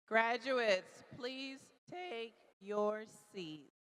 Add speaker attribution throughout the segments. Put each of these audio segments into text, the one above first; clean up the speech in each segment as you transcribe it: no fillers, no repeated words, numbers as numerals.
Speaker 1: Graduates, please take your seats.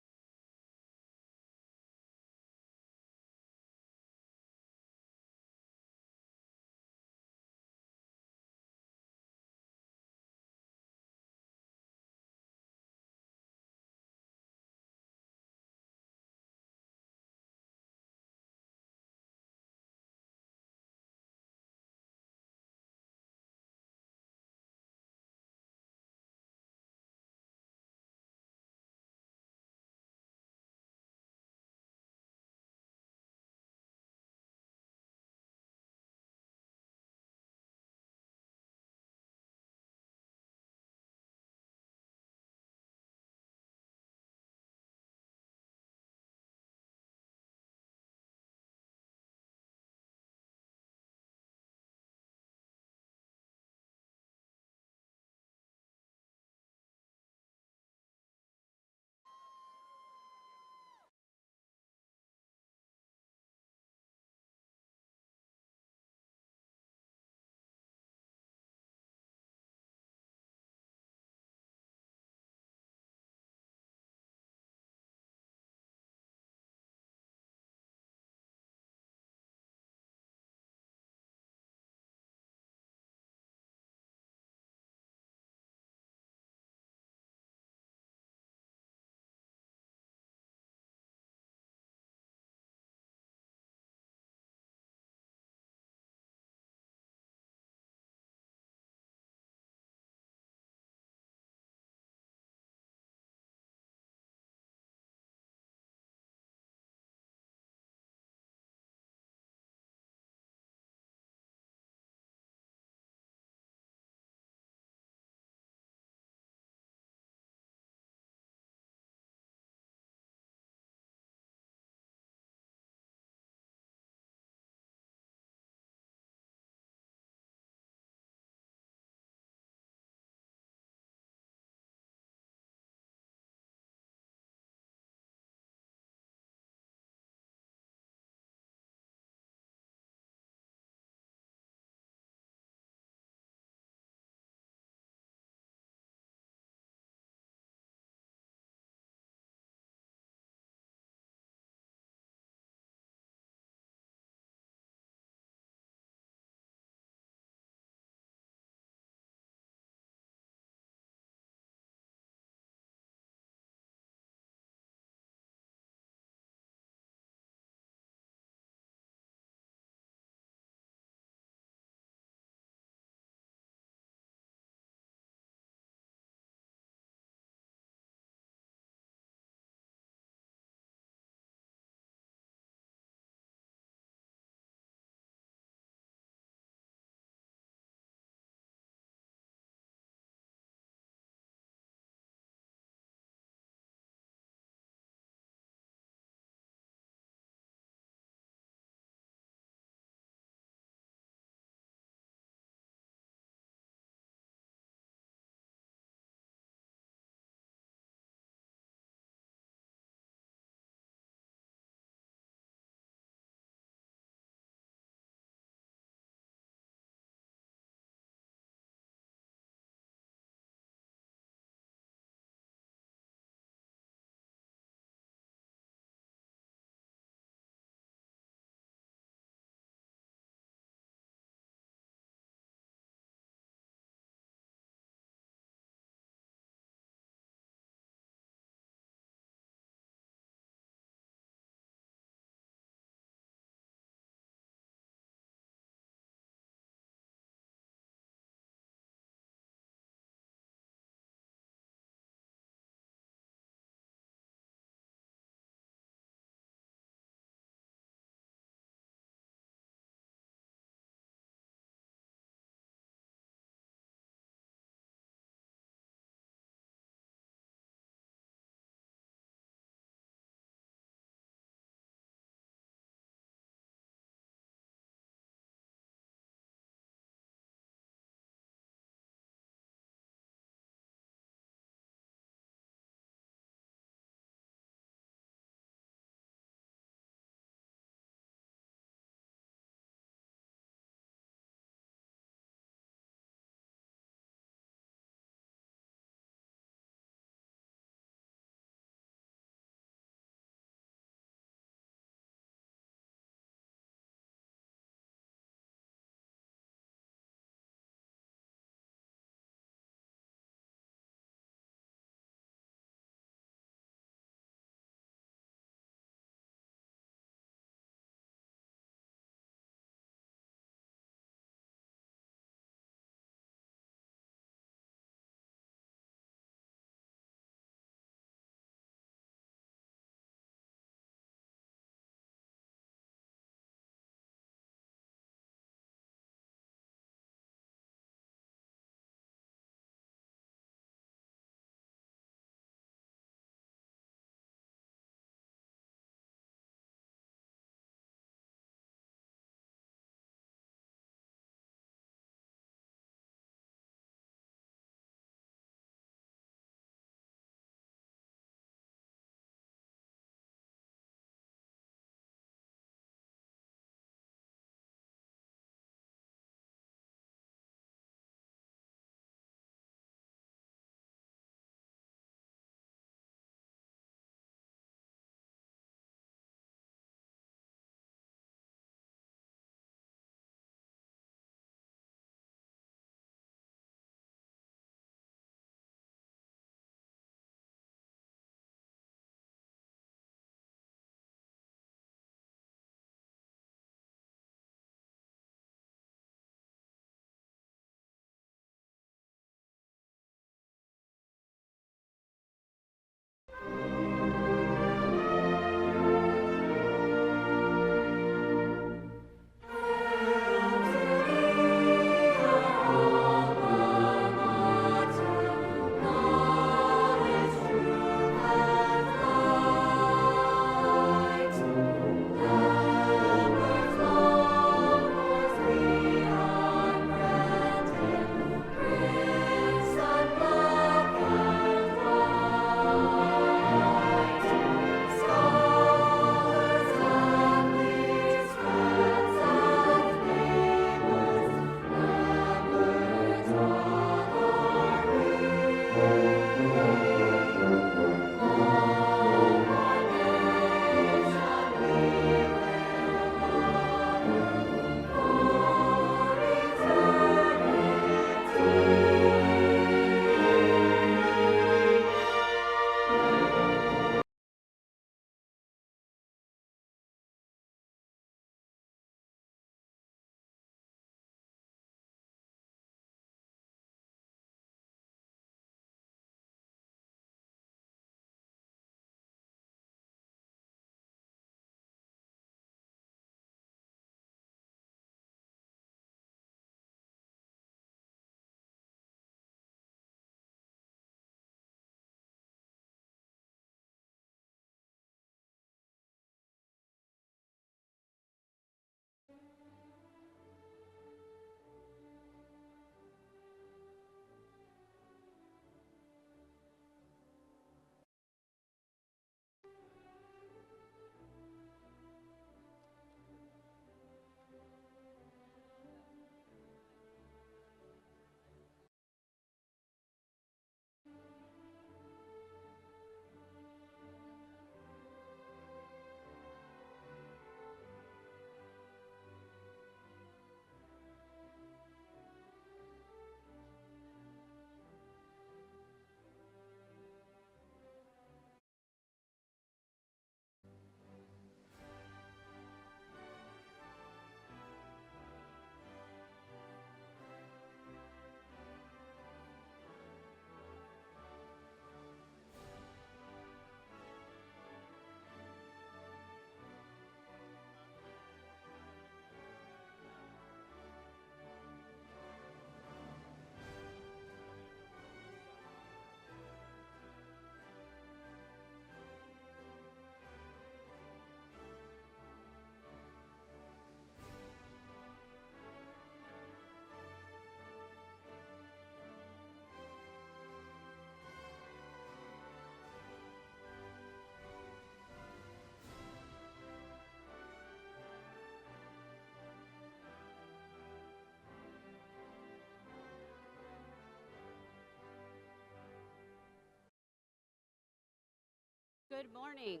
Speaker 2: Good morning.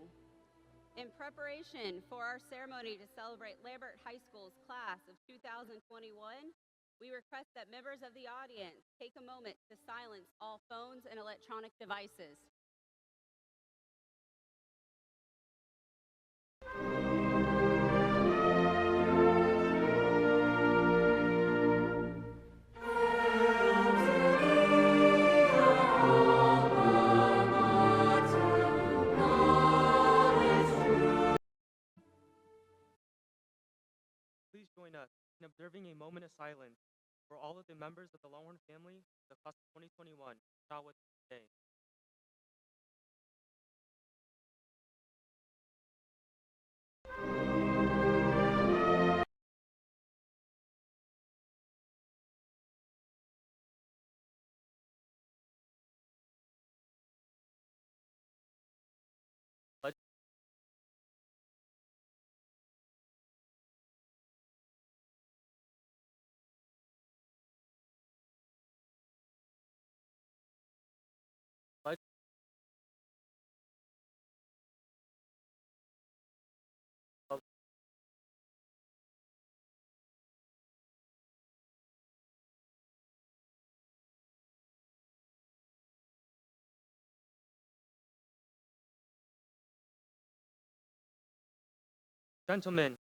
Speaker 2: In preparation for our ceremony to celebrate Lambert High School's class of 2021, we request that members of the audience take a moment to silence all phones and electronic devices.
Speaker 3: Please join us in observing a moment of silence for all of the members of the Longhorn family, the class of 2021, not with us today. Let's let's uh, Gentlemen,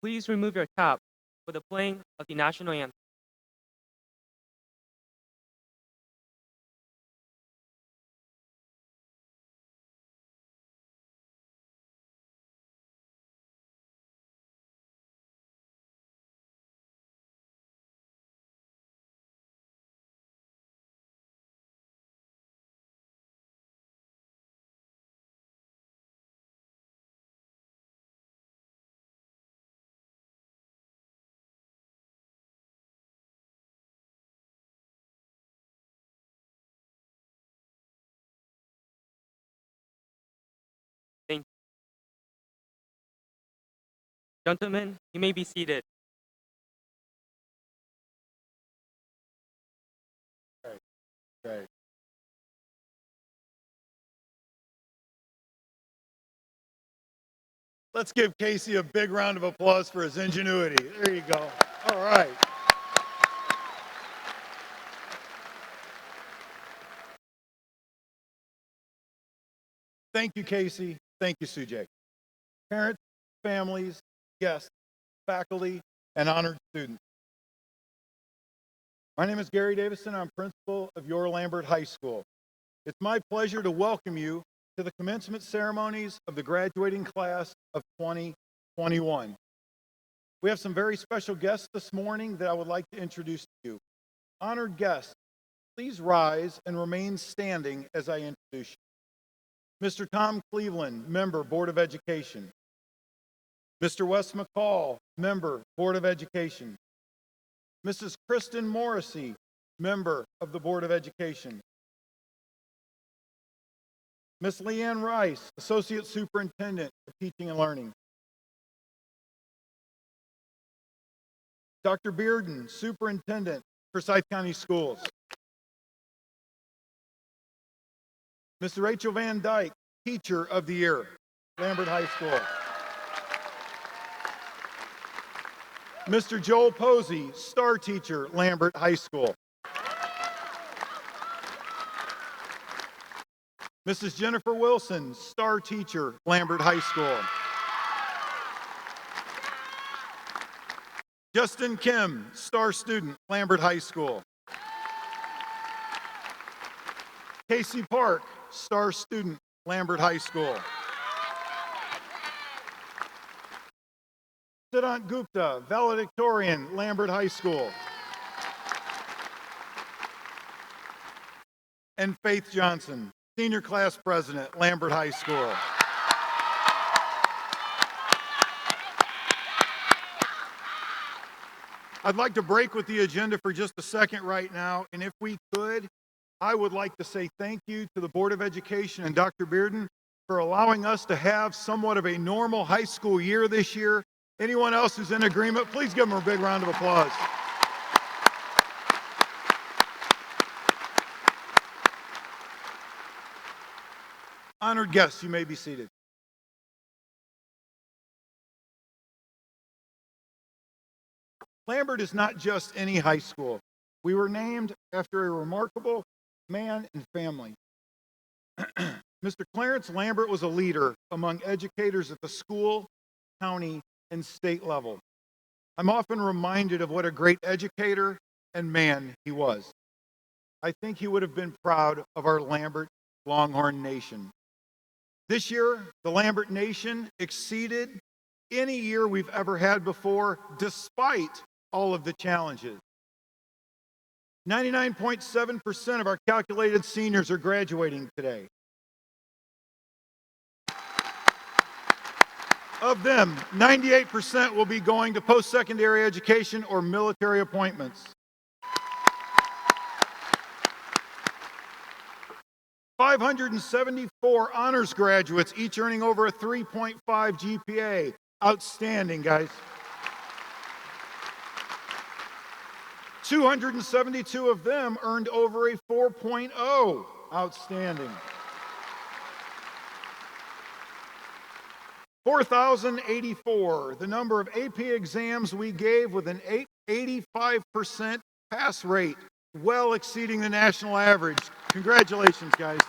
Speaker 3: please remove your cap for the playing of the national anthem. Thank you. Gentlemen, you may be seated.
Speaker 4: Okay. Let's give Casey a big round of applause for his ingenuity. There you go. All right. Thank you, Casey. Thank you, Sujay. Parents, families, guests, faculty, and honored students. My name is Gary Davison. I'm principal of your Lambert High School. It's my pleasure to welcome you to the commencement ceremonies of the graduating class of 2021. We have some very special guests this morning that I would like to introduce to you. Honored guests, please rise and remain standing as I introduce you. Mr. Tom Cleveland, Member, Board of Education. Mr. Wes McCall, Member, Board of Education. Mrs. Kristen Morrissey, Member of the Board of Education. Ms. Leanne Rice, Associate Superintendent of Teaching and Learning. Dr. Bearden, Superintendent, Forsyth County Schools. Ms. Rachel Van Dyke, Teacher of the Year, Lambert High School. Mr. Joel Posey, Star Teacher, Lambert High School. Mrs. Jennifer Wilson, Star Teacher, Lambert High School. Justin Kim, Star Student, Lambert High School. Casey Park, Star Student, Lambert High School. Siddhant Gupta, Valedictorian, Lambert High School. And Faith Johnson, Senior Class President, Lambert High School. I'd like to break with the agenda for just a second right now, and if we could, I would like to say thank you to the Board of Education and Dr. Bearden for allowing us to have somewhat of a normal high school year this year. Anyone else who's in agreement, please give them a big round of applause. Honored guests, you may be seated. Lambert is not just any high school. We were named after a remarkable man and family. Mr. Clarence Lambert was a leader among educators at the school, county, and state level. I'm often reminded of what a great educator and man he was. I think he would have been proud of our Lambert Longhorn Nation. This year, the Lambert Nation exceeded any year we've ever had before, despite all of the challenges. 99.7% of our calculated seniors are graduating today. Of them, 98% will be going to post-secondary education or military appointments. 574 honors graduates, each earning over a 3.5 GPA. Outstanding, guys. 272 of them earned over a 4.0. Outstanding. 4,084, the number of AP exams we gave with an 85% pass rate, well exceeding the national average. Congratulations, guys.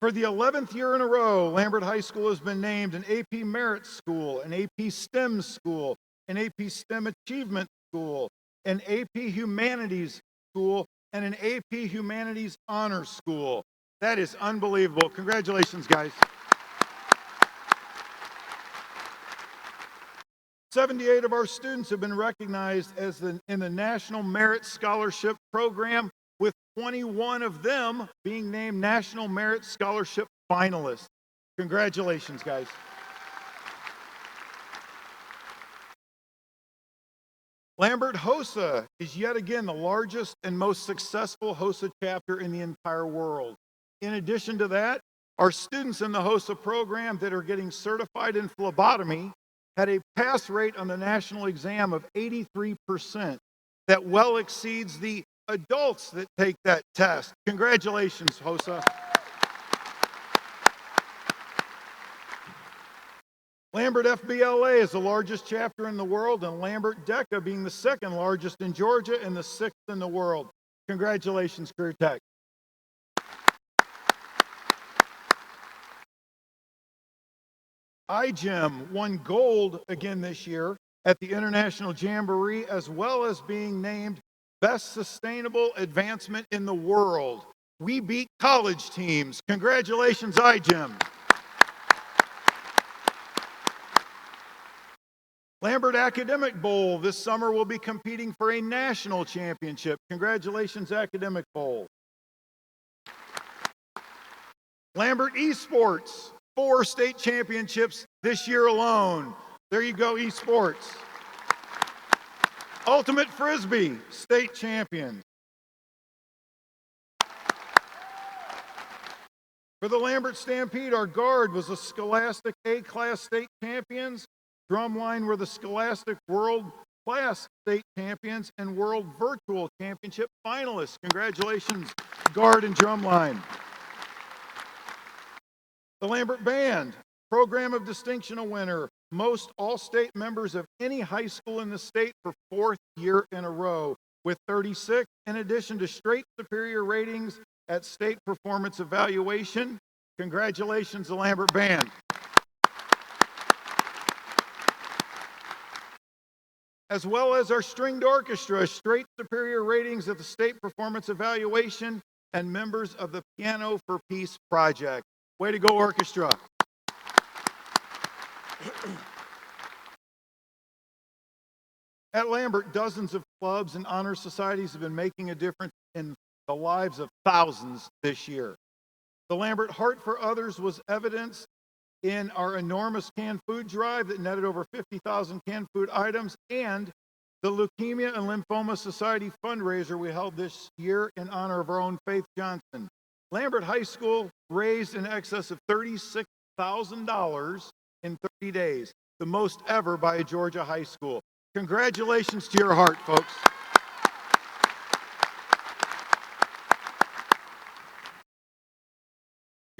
Speaker 4: For the 11th year in a row, Lambert High School has been named an AP Merit School, an AP STEM School, an AP STEM Achievement School, an AP Humanities School, and an AP Humanities Honor School. That is unbelievable. Congratulations, guys. 78 of our students have been recognized as in the National Merit Scholarship Program, with 21 of them being named National Merit Scholarship finalists. Congratulations, guys. Lambert HOSA is yet again the largest and most successful HOSA chapter in the entire world. In addition to that, our students in the HOSA program that are getting certified in phlebotomy had a pass rate on the national exam of 83%. That well exceeds the adults that take that test. Congratulations, HOSA. Lambert FBLA is the largest chapter in the world, and Lambert DECA being the second largest in Georgia and the sixth in the world. Congratulations, Career Tech. iGEM won gold again this year at the International Jamboree, as well as being named Best Sustainable Advancement in the World. We beat college teams. Congratulations, iGEM. Lambert Academic Bowl this summer will be competing for a national championship. Congratulations, Academic Bowl. Lambert Esports, 4 state championships this year alone. There you go, esports. Ultimate Frisbee, state champions. For the Lambert Stampede, our guard was the Scholastic A-Class state champions. Drumline were the Scholastic World Class state champions and World Virtual Championship finalists. Congratulations, guard and drumline. The Lambert Band, Program of Distinction a winner, most all-state members of any high school in the state for 4th year in a row, with 36, in addition to straight superior ratings at state performance evaluation. Congratulations, the Lambert Band. As well as our stringed orchestra, straight superior ratings at the state performance evaluation, and members of the Piano for Peace Project. Way to go, orchestra. At Lambert, dozens of clubs and honor societies have been making a difference in the lives of thousands this year. The Lambert Heart for Others was evidenced in our enormous canned food drive that netted over 50,000 canned food items, and the Leukemia and Lymphoma Society fundraiser we held this year in honor of our own Faith Johnson. Lambert High School raised in excess of $36,000 in 30 days, the most ever by a Georgia high school. Congratulations to your heart, folks.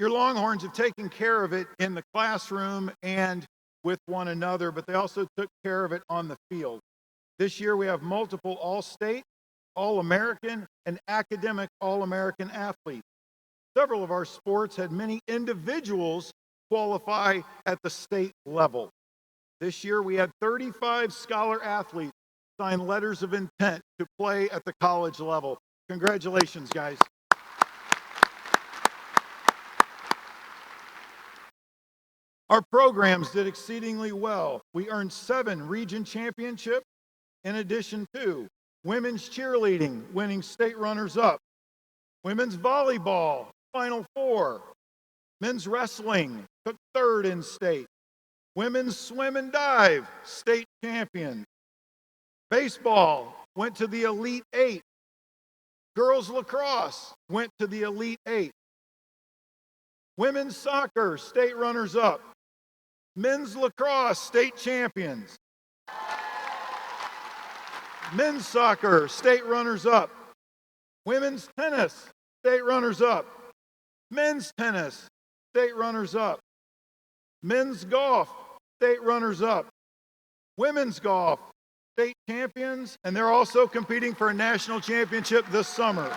Speaker 4: Your Longhorns have taken care of it in the classroom and with one another, but they also took care of it on the field. This year we have multiple All-State, All-American, and academic All-American athletes. Several of our sports had many individuals qualify at the state level. This year we had 35 scholar athletes sign letters of intent to play at the college level. Congratulations, guys. Our programs did exceedingly well. We earned 7 region championships in addition to women's cheerleading, winning state runners-up, women's volleyball, Final Four, men's wrestling, took 3rd in state, women's swim and dive, state champions, baseball went to the Elite 8, girls lacrosse went to the Elite 8, women's soccer, state runners-up, men's lacrosse, state champions, men's soccer, state runners-up, women's tennis, state runners-up, men's tennis, state runners-up, men's golf, state runners-up, women's golf, state champions, and they're also competing for a national championship this summer.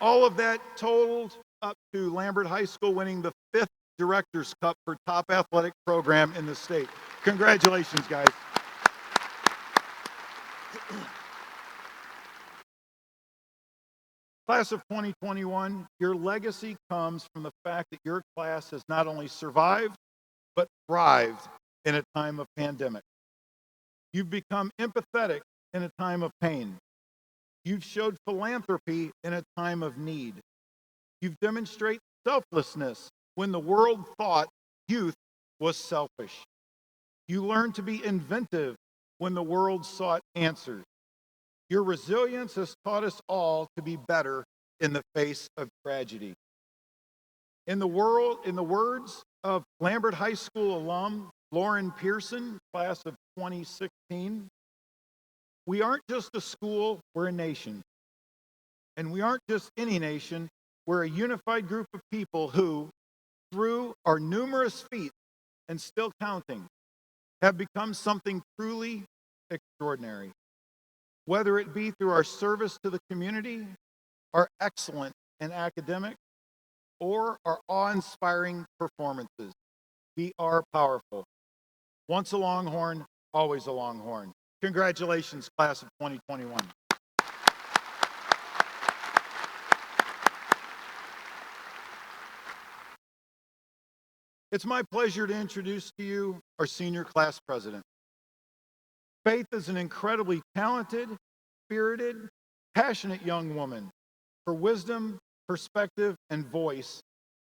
Speaker 4: All of that totaled up to Lambert High School winning the 5th Director's Cup for top athletic program in the state. Congratulations, guys. Class of 2021, your legacy comes from the fact that your class has not only survived, but thrived in a time of pandemic. You've become empathetic in a time of pain. You've showed philanthropy in a time of need. You've demonstrated selflessness when the world thought youth was selfish. You learned to be inventive when the world sought answers. Your resilience has taught us all to be better in the face of tragedy. In the words of Lambert High School alum Lauren Pearson, class of 2016, we aren't just a school, we're a nation. And we aren't just any nation, we're a unified group of people who, through our numerous feats and still counting, have become something truly extraordinary. Whether it be through our service to the community, our excellence in academics, or our awe-inspiring performances, we are powerful. Once a Longhorn, always a Longhorn. Congratulations, class of 2021. It's my pleasure to introduce to you our senior class president. Faith is an incredibly talented, spirited, passionate young woman. Her wisdom, perspective, and voice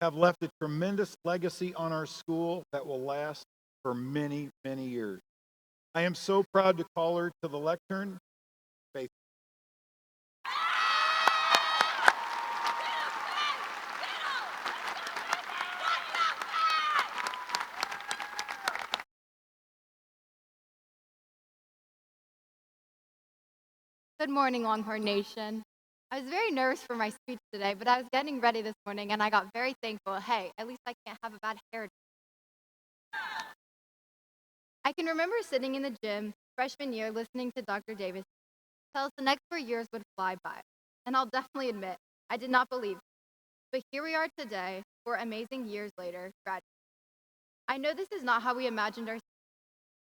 Speaker 4: have left a tremendous legacy on our school that will last for many, many years. I am so proud to call her to the lectern. Faith.
Speaker 5: Good morning, Longhorn Nation. I was very nervous for my speech today, but I was getting ready this morning and I got very thankful. Hey, at least I can't have a bad hair day. I can remember sitting in the gym freshman year listening to Dr. Davis tell us the next 4 years would fly by. And I'll definitely admit, I did not believe it. But here we are today, 4 amazing years later, graduating. I know this is not how we imagined ourselves,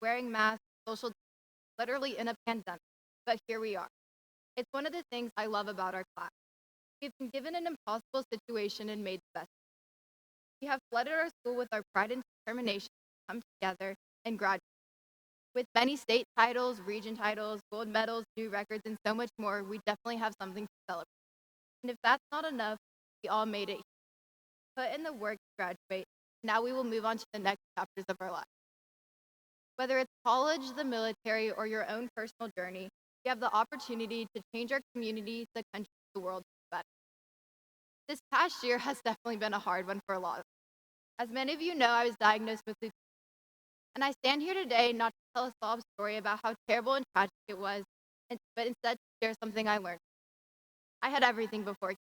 Speaker 5: wearing masks, social distancing, literally in a pandemic, but here we are. It's one of the things I love about our class. We've been given an impossible situation and made the best. We have flooded our school with our pride and determination to come together and graduate. With many state titles, region titles, gold medals, new records, and so much more, we definitely have something to celebrate. And if that's not enough, we all made it. Put in the work to graduate. Now we will move on to the next chapters of our lives. Whether it's college, the military, or your own personal journey, we have the opportunity to change our community, the country, the world better. This past year has definitely been a hard one for a lot of us. As many of you know, I was diagnosed with leukemia. And I stand here today not to tell a sob story about how terrible and tragic it was, but instead to share something I learned. I had everything before.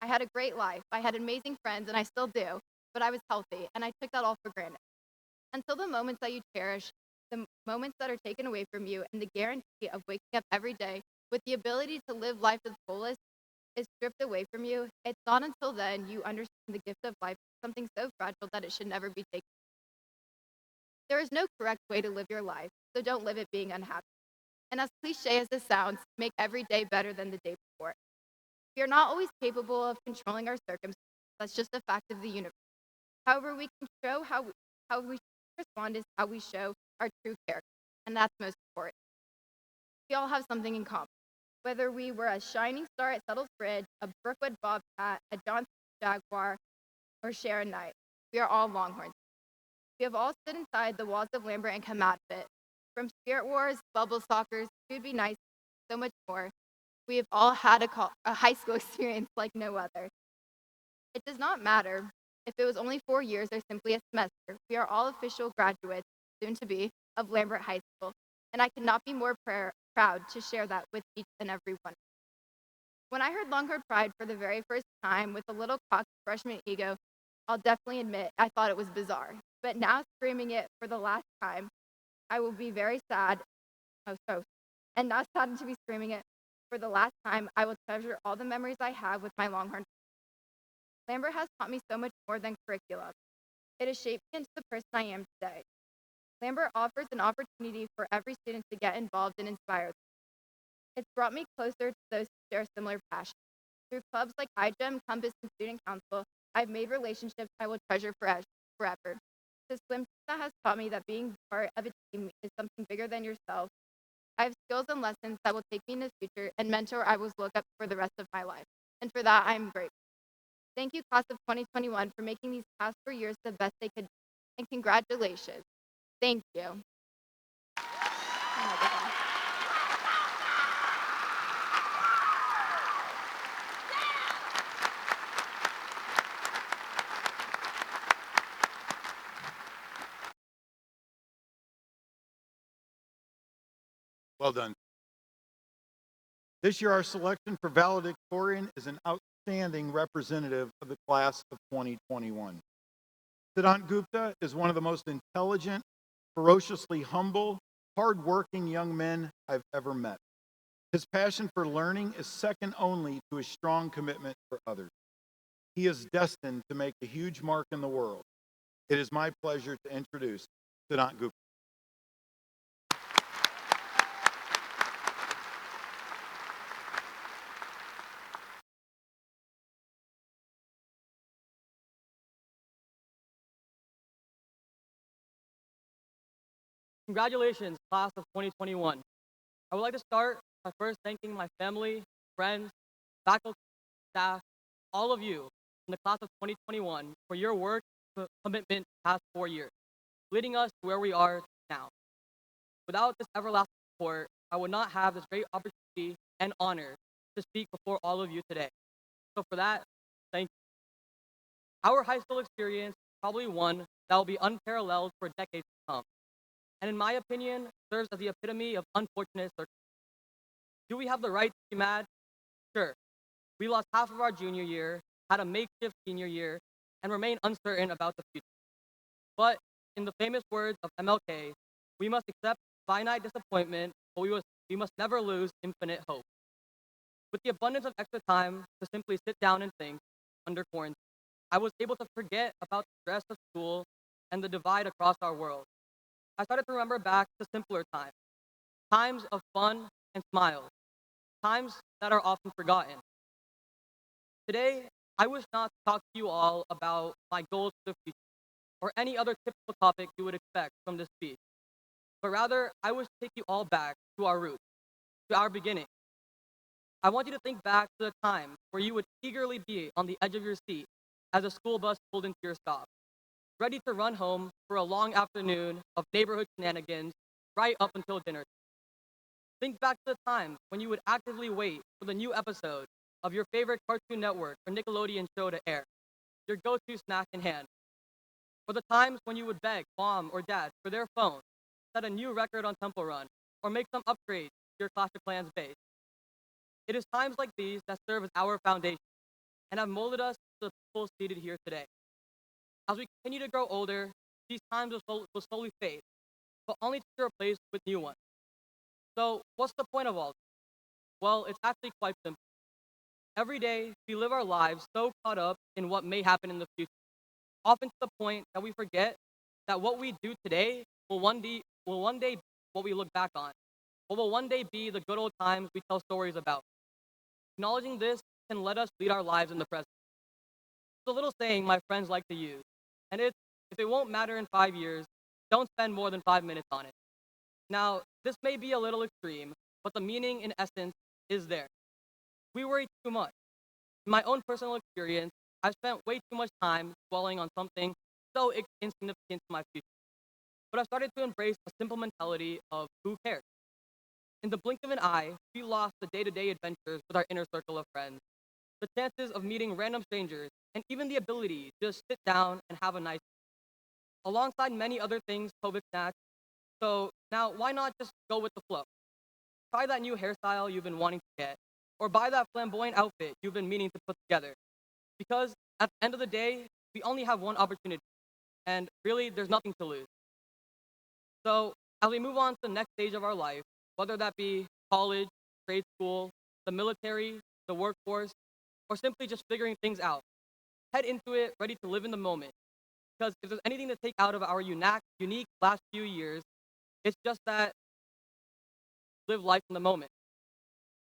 Speaker 5: I had a great life. I had amazing friends, and I still do, but I was healthy, and I took that all for granted. Until the moments that you cherish, the moments that are taken away from you, and the guarantee of waking up every day with the ability to live life to the fullest is stripped away from you, it's not until then you understand the gift of life, something so fragile that it should never be taken. There is no correct way to live your life, so don't live it being unhappy. And as cliche as this sounds, make every day better than the day before. We are not always capable of controlling our circumstances. That's just a fact of the universe. However, we can show how we respond is how we show our true character, and that's most important. We all have something in common. Whether we were a shining star at Settles Bridge, a Brookwood Bobcat, a Johnson Jaguar, or Sharon Knight, we are all Longhorns. We have all stood inside the walls of Lambert and come out of it. From spirit wars, bubble soccers, food be nice, so much more. We have all had a high school experience like no other. It does not matter if it was only 4 years or simply a semester. We are all official graduates, soon to be, of Lambert High School, and I could not be more proud to share that with each and every one. When I heard Longhorn Pride for the very first time with a little cocky freshman ego, I'll definitely admit I thought it was bizarre. But now screaming it for the last time, I will be very sad. And now saddened to be screaming it for the last time, I will treasure all the memories I have with my Longhorn. Lambert has taught me so much more than curriculum. It has shaped me into the person I am today. Lambert offers an opportunity for every student to get involved and inspire them. It's brought me closer to those who share similar passions. Through clubs like iGEM, Compass, and Student Council, I've made relationships I will treasure forever. The swim team that has taught me that being part of a team is something bigger than yourself. I have skills and lessons that will take me in the future and mentor I will look up for the rest of my life. And for that, I am grateful. Thank you, class of 2021, for making these past 4 years the best they could be. And congratulations. Thank you. Oh my goodness.
Speaker 4: Well done. This year, our selection for valedictorian is an outstanding representative of the class of 2021. Siddhant Gupta is one of the most intelligent, ferociously humble, hardworking young men I've ever met. His passion for learning is second only to his strong commitment for others. He is destined to make a huge mark in the world. It is my pleasure to introduce Siddhant Gupta.
Speaker 3: Congratulations, class of 2021. I would like to start by first thanking my family, friends, faculty, staff, all of you in the class of 2021 for your work and commitment the past 4 years, leading us to where we are now. Without this everlasting support, I would not have this great opportunity and honor to speak before all of you today. So for that, thank you. Our high school experience is probably one that will be unparalleled for decades to come, and in my opinion, serves as the epitome of unfortunate circumstances. Do we have the right to be mad? Sure. We lost half of our junior year, had a makeshift senior year, and remain uncertain about the future. But in the famous words of MLK, we must accept finite disappointment, but we must never lose infinite hope. With the abundance of extra time to simply sit down and think under quarantine, I was able to forget about the stress of school and the divide across our world. I started to remember back to simpler times, times of fun and smiles, times that are often forgotten. Today, I wish not to talk to you all about my goals for the future or any other typical topic you would expect from this speech, but rather, I wish to take you all back to our roots, to our beginning. I want you to think back to the time where you would eagerly be on the edge of your seat as a school bus pulled into your stop, ready to run home for a long afternoon of neighborhood shenanigans right up until dinner. Think back to the time when you would actively wait for the new episode of your favorite Cartoon Network or Nickelodeon show to air, your go-to snack in hand. Or the times when you would beg mom or dad for their phone, set a new record on Temple Run, or make some upgrades to your Clash of Clans base. It is times like these that serve as our foundation and have molded us to the people seated here today. As we continue to grow older, these times will slowly fade, but only to be replaced with new ones. So, what's the point of all this? Well, it's actually quite simple. Every day, we live our lives so caught up in what may happen in the future, often to the point that we forget that what we do today will one day be what we look back on, what will one day be the good old times we tell stories about. Acknowledging this can let us lead our lives in the present. It's a little saying my friends like to use, and it's if it won't matter in 5 years, don't spend more than 5 minutes on it. Now, this may be a little extreme, but the meaning in essence is there. We worry too much. In my own personal experience, I've spent way too much time dwelling on something so insignificant to my future. But I've started to embrace a simple mentality of who cares. In the blink of an eye, we lost the day-to-day adventures with our inner circle of friends, the chances of meeting random strangers, and even the ability to just sit down and have a nice alongside many other things COVID snatched. So now why not just go with the flow? Try that new hairstyle you've been wanting to get, or buy that flamboyant outfit you've been meaning to put together. Because at the end of the day, we only have one opportunity, and really there's nothing to lose. So as we move on to the next stage of our life, whether that be college, grade school, the military, the workforce, or simply just figuring things out, head into it ready to live in the moment. Because if there's anything to take out of our unique last few years, it's just that live life in the moment.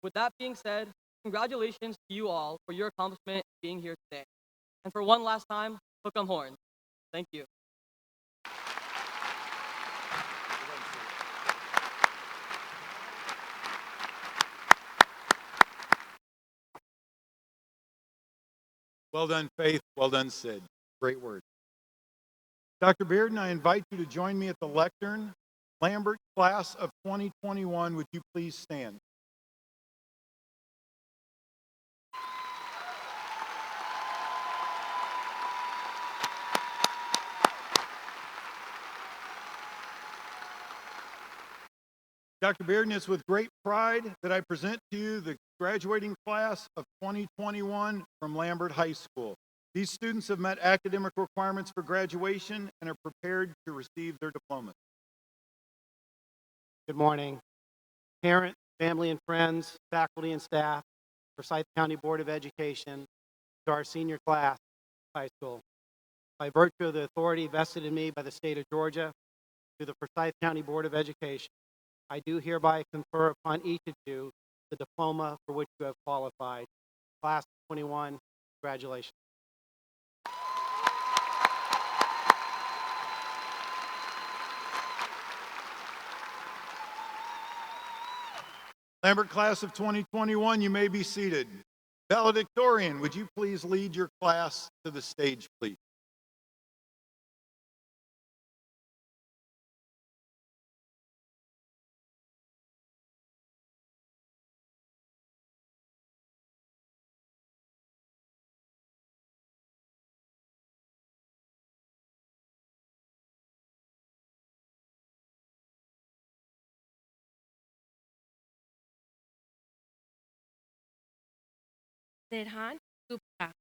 Speaker 3: With that being said, congratulations to you all for your accomplishment being here today. And for one last time, hook 'em horns. Thank you.
Speaker 4: Well done, Faith. Well done, Sid. Great word. Dr. Bearden, I invite you to join me at the lectern. Lambert, class of 2021, would you please stand? Dr. Bearden, it's with great pride that I present to you the graduating class of 2021 from Lambert High School. These students have met academic requirements for graduation and are prepared to receive their diplomas.
Speaker 6: Good morning. Parents, family and friends, faculty and staff, Forsyth County Board of Education, to our senior class of high school. By virtue of the authority vested in me by the state of Georgia, to the Forsyth County Board of Education, I do hereby confer upon each of you the diploma for which you have qualified. Class of 21, congratulations.
Speaker 4: Lambert class of 2021, you may be seated. Valedictorian, would you please lead your class to the stage, please?
Speaker 7: Nirhan Gupta.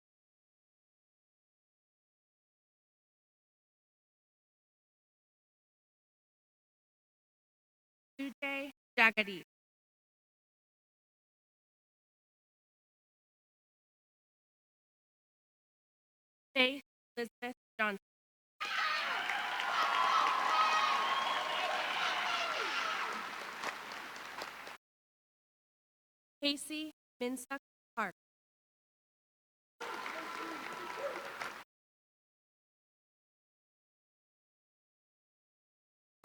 Speaker 7: Sujay Jagadish. Faith Elizabeth Johnson. Casey Minsuk Park.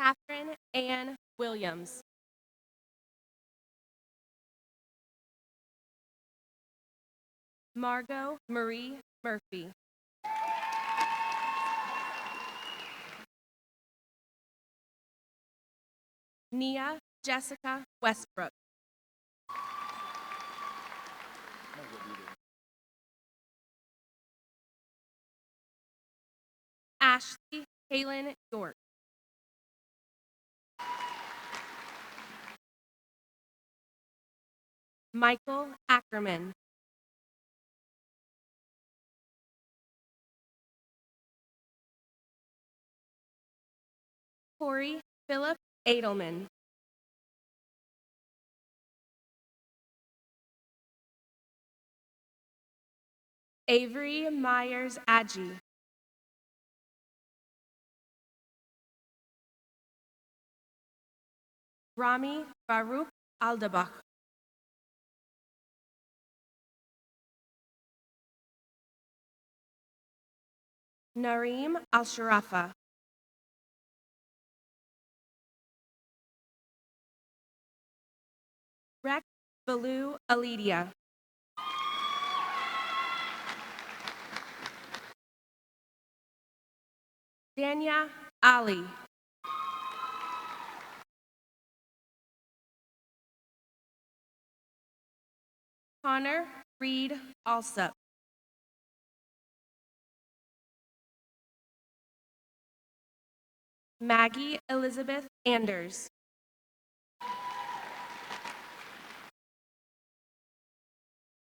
Speaker 7: Catherine Ann Williams. Margot Marie Murphy. Nia Jessica Westbrook. Ashley Kaylin York. Michael Ackerman. Corey Philip Edelman. Avery Myers Adji. Rami Baruch Aldabach. Nareem Al-Sharafa. Rex Balu Alidia. Danya Ali. Connor Reed Alsup. Maggie Elizabeth Anders.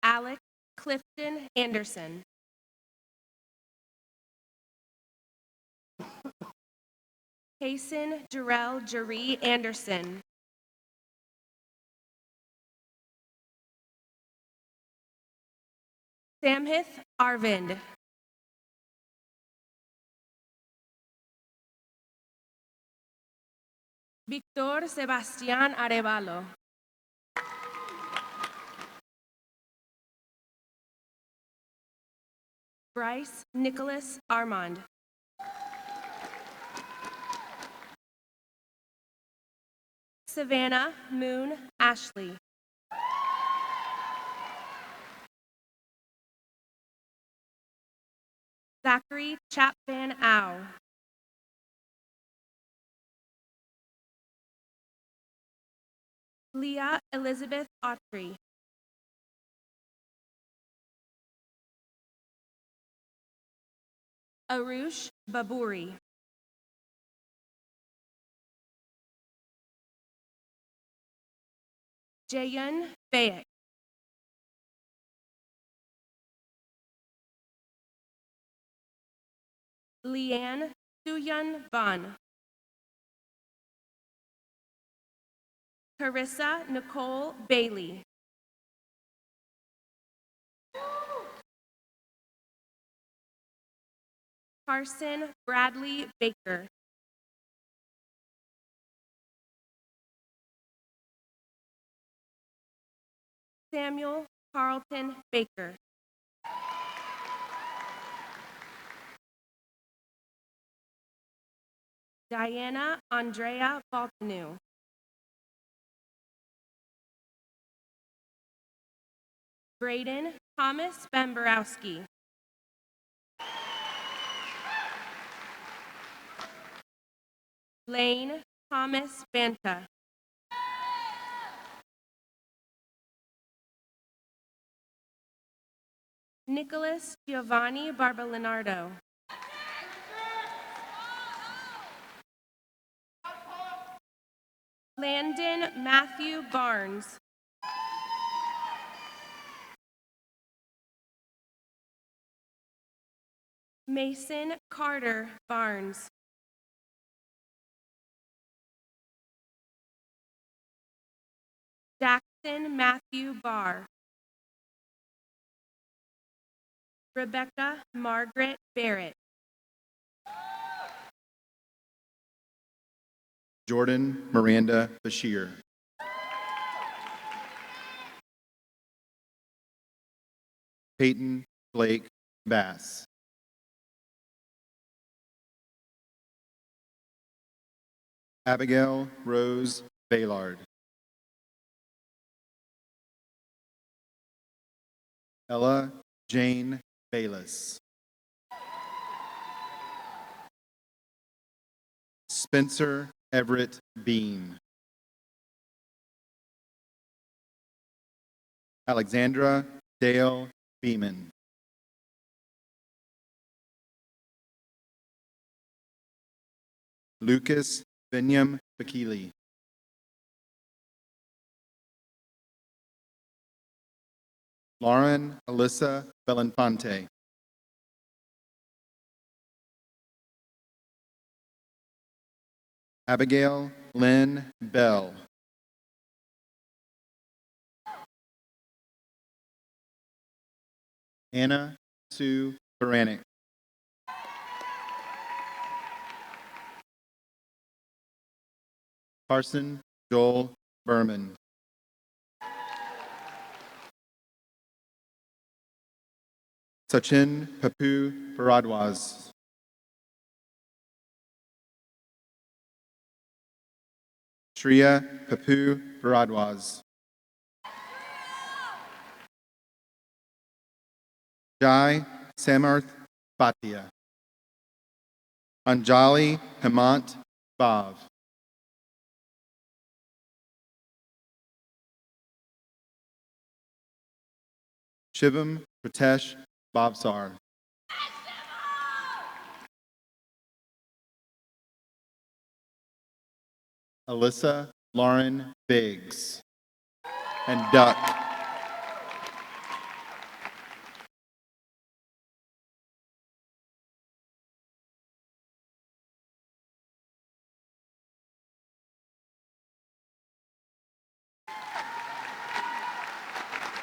Speaker 7: Alec Clifton Anderson. Kason Jarrell Jaree Anderson. Samhith Arvind. Victor Sebastián Arevalo. Bryce Nicholas Armand. Savannah Moon Ashley. Zachary Chapman Au. Leah Elizabeth Autry. Arush Baburi. Jayan Bayek. Leanne Suyun Ban. Carissa Nicole Bailey. Carson Bradley Baker. Samuel Carlton Baker. Diana Andrea Baltanu. Braden Thomas Bemborowski. Lane Thomas Banta. Nicholas Giovanni Barbalinardo. Landon Matthew Barnes. Mason Carter Barnes. Jackson Matthew Barr. Rebecca Margaret Barrett.
Speaker 8: Jordan Miranda Bashir. Peyton Blake Bass. Abigail Rose Baylard. Ella Jane Bayless. Spencer Everett Bean. Alexandra Dale Beeman. Lucas Binyam Bakili. Lauren Alyssa Belinfante. Abigail Lynn Bell. Anna Sue Baranek. Carson Joel Berman. Sachin Papu Paradwaz. Shreya Papu Paradwaz. Jai Samarth Bhatia. Anjali Hemant Bhav. Shivam Pritesh Bhavsar. Alyssa Lauren Biggs. And Duck.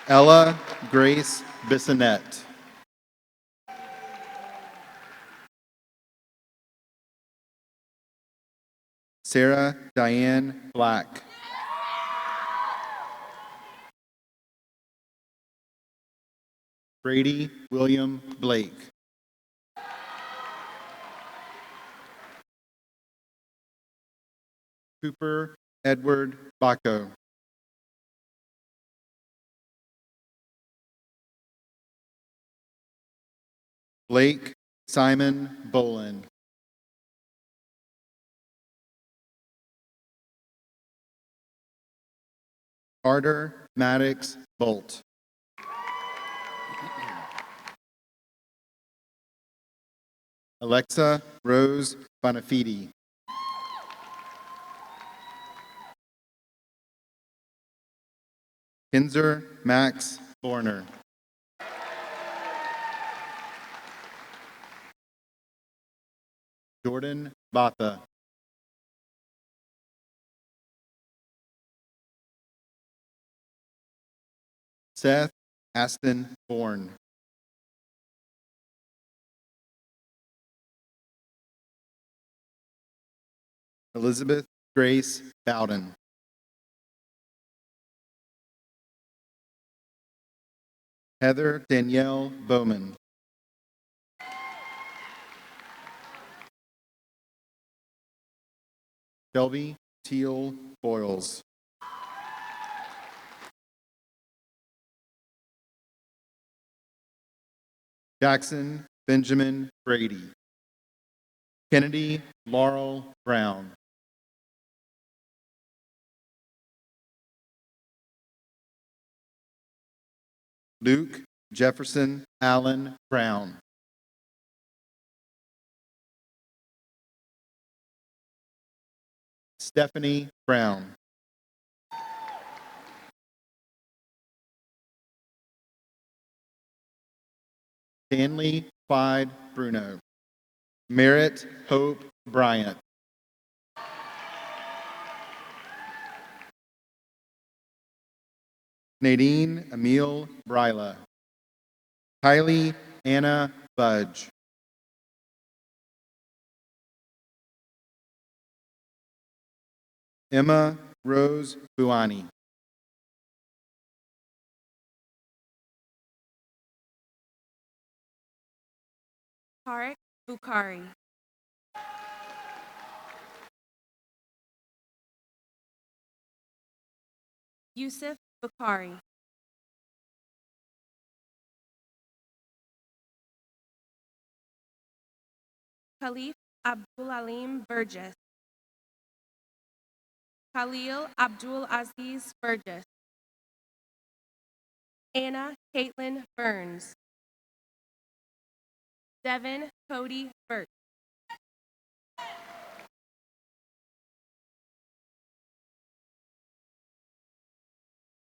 Speaker 8: Ella Grace Bissonette. Sarah Diane Black. Brady William Blake. Cooper Edward Bacco. Blake Simon Bolin. Carter Maddox Bolt. Alexa Rose Bonafide. Kinzer Max Borner. Jordan Batha. Seth Aston Bourne. Elizabeth Grace Bowden. Heather Danielle Bowman. Shelby Teal Boyles. Jackson Benjamin Brady. Kennedy Laurel Brown. Luke Jefferson Allen Brown. Stephanie Brown. Stanley Clyde Bruno. Merritt Hope Bryant. Nadine Emile Bryla. Kylie Anna Budge. Emma Rose Buani.
Speaker 7: Tarek Bukhari. Yusuf Bukhari. Khalif Abdulalim Burgess. Khalil Abdul Aziz Burgess. Anna Caitlin Burns. Devin Cody Burt.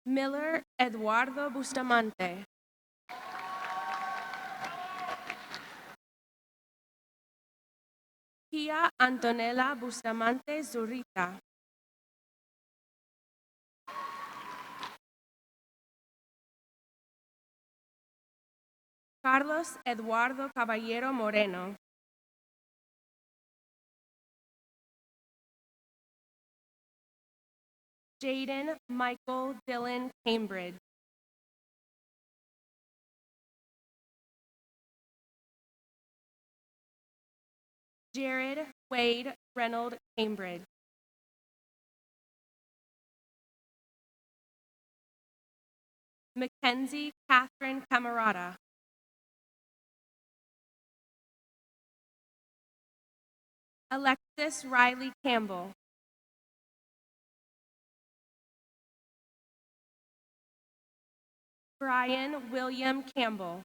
Speaker 7: Miller Eduardo Bustamante. Pia Antonella Bustamante Zurita. Carlos Eduardo Caballero Moreno. Jaden Michael Dillon Cambridge. Jared Wade Reynolds Cambridge. Mackenzie Catherine Camarata. Alexis Riley Campbell. Brian William Campbell.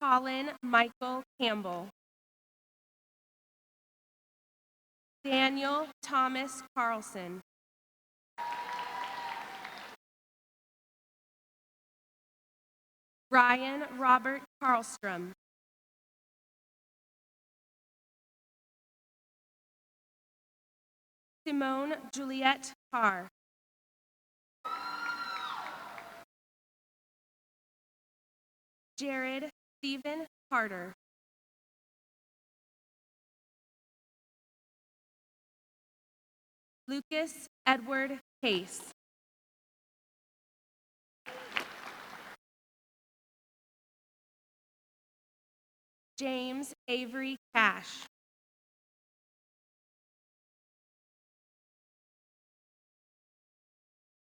Speaker 7: Colin Michael Campbell. Daniel Thomas Carlson. Ryan Robert Carlstrom. Simone Juliette Carr. Jared Stephen Carter. Lucas Edward Case. James Avery Cash.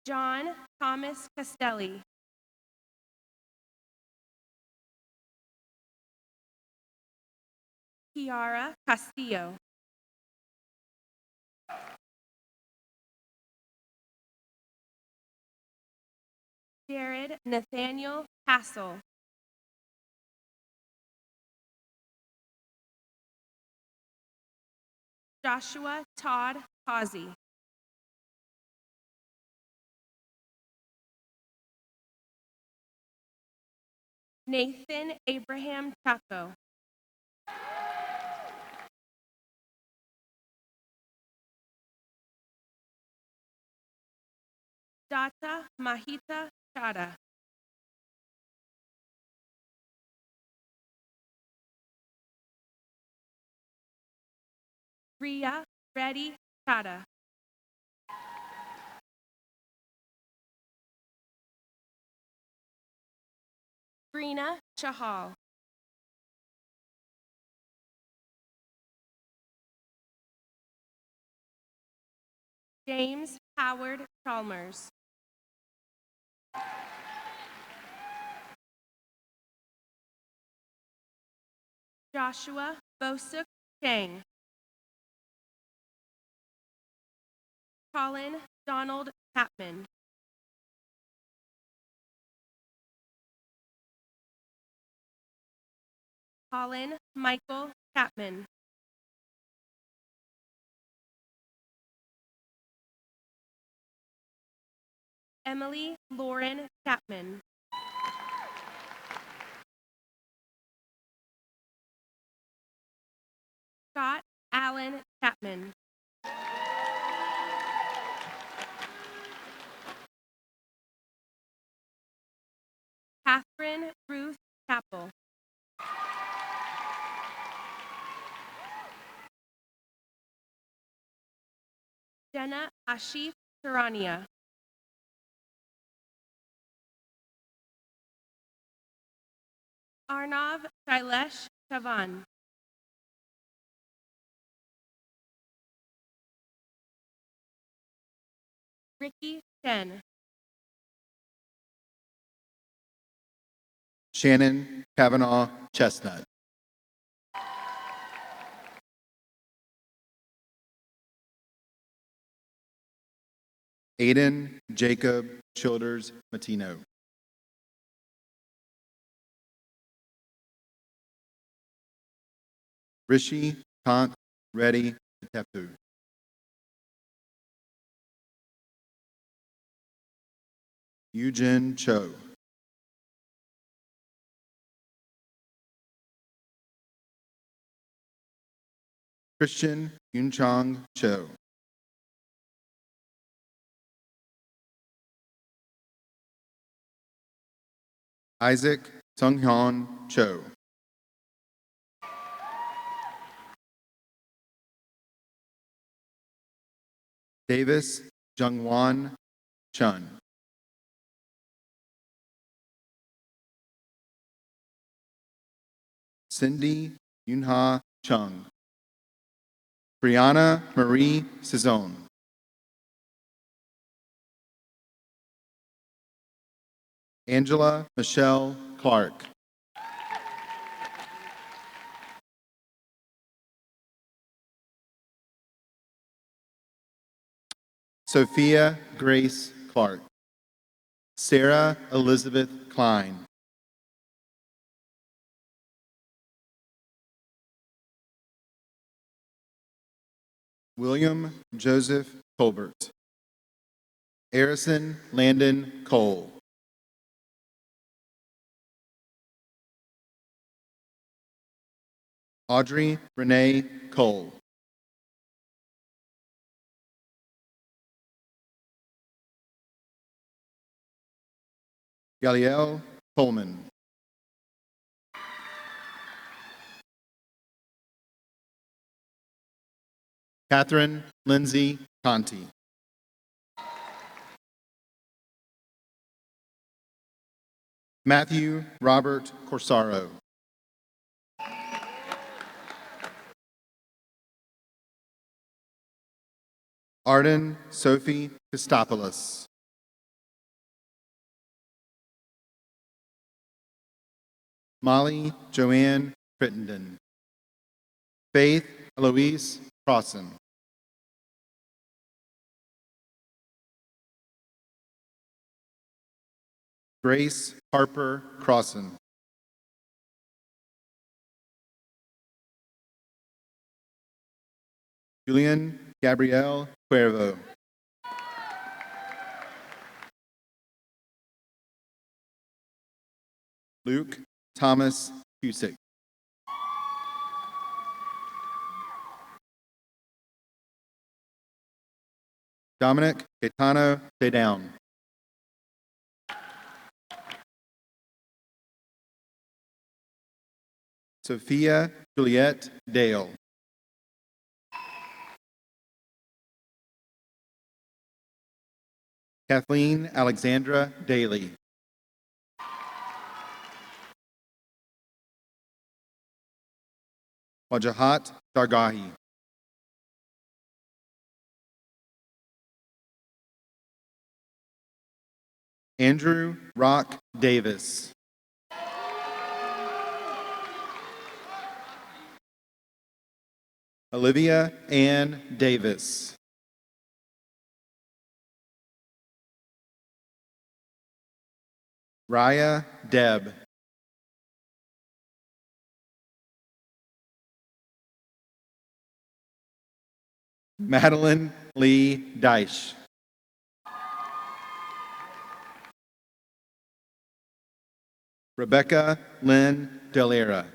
Speaker 7: John Thomas Castelli. Kiara Castillo. Jared Nathaniel Castle. Joshua Todd Causey. Nathan Abraham Chaco. Data Mahita Chada. Ria Reddy Chada. Brina Chahal. James Howard Chalmers. Joshua Bosuk Chang. Colin Donald Chapman. Colin Michael Chapman. Emily Lauren Chapman. Scott Allen Chapman. Catherine Ruth Chappell. Jenna Ashif Tarania. Arnav Shailesh Chavan. Ricky Shen.
Speaker 8: Shannon Kavanaugh Chestnut. Aiden Jacob Childers Matino. Rishi Kant Reddy Tepu. Eugene Cho. Christian Yunchong Cho. Isaac Sunghyun Cho. Davis Jungwon Chun. Cindy Yunha Chung. Brianna Marie Cizone. Angela Michelle Clark. Sophia Grace Clark. Sarah Elizabeth Klein. William Joseph Colbert. Harrison Landon Cole. Audrey Renee Cole. Galiel Coleman. Catherine Lindsay Conti. Matthew Robert Corsaro. Arden Sophie Christopoulos. Molly Joanne Crittenden. Faith Eloise Crossan. Grace Harper Crossan. Julian Gabrielle Cuervo. Luke Thomas Cusick. Dominic Caetano De Down. Sophia Juliette Dale. Kathleen Alexandra Daly. Wajahat Dargahi. Andrew Rock Davis. Olivia Ann Davis. Raya Deb. Madeline Lee Deich. Rebecca Lynn Delera.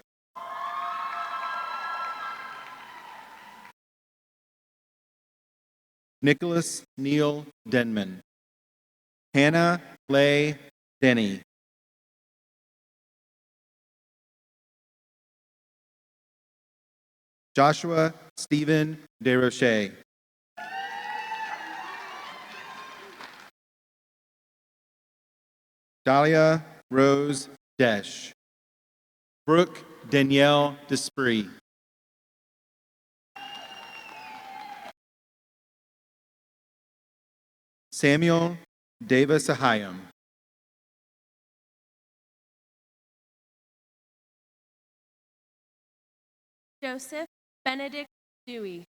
Speaker 8: Nicholas Neil Denman. Hannah Leigh Denny. Joshua Stephen DeRoche. Dahlia Rose Desch. Brooke Danielle Desprez. Samuel Davis Ahayam.
Speaker 7: Joseph Benedict Dewey.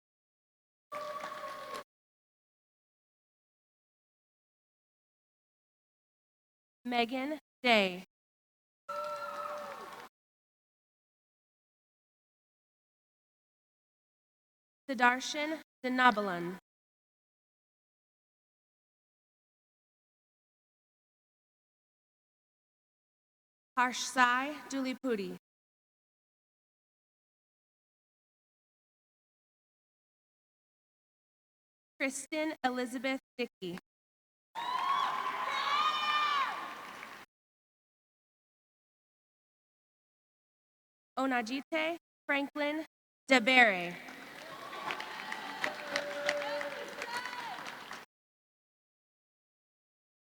Speaker 7: Megan Day. Sidarshan Dinabalan. Harshsai Dulipudi. Kristen Elizabeth Dickey. Onajite Franklin Debere.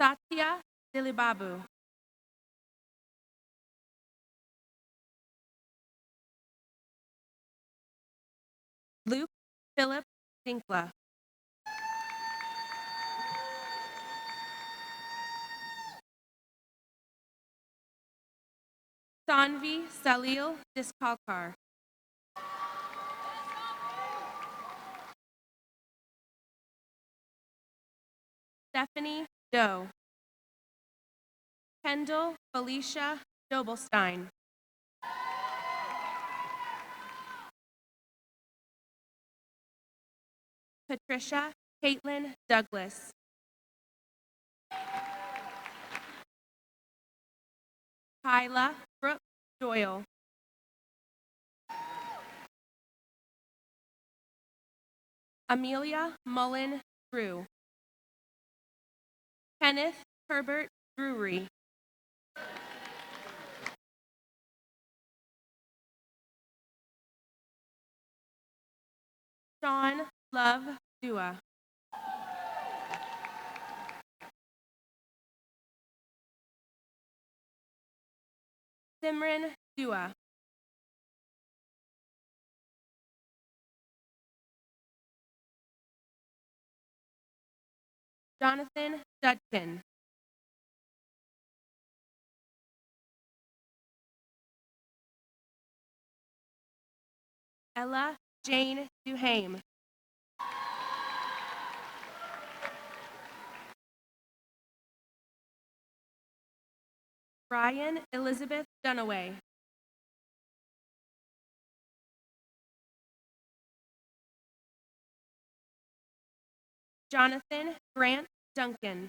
Speaker 7: Satya Dilibabu. Luke Philip Dinkla. Sanvi Salil Diskalkar. Stephanie Doe. Kendall Felicia Dobelstein. Patricia Caitlin Douglas. Kyla Brooke Doyle. Amelia Mullen Drew. Kenneth Herbert Drury. Sean Love Dua. Simran Dua. Jonathan Dudkin. Ella Jane Duhame. Brian Elizabeth Dunaway. Jonathan Grant Duncan.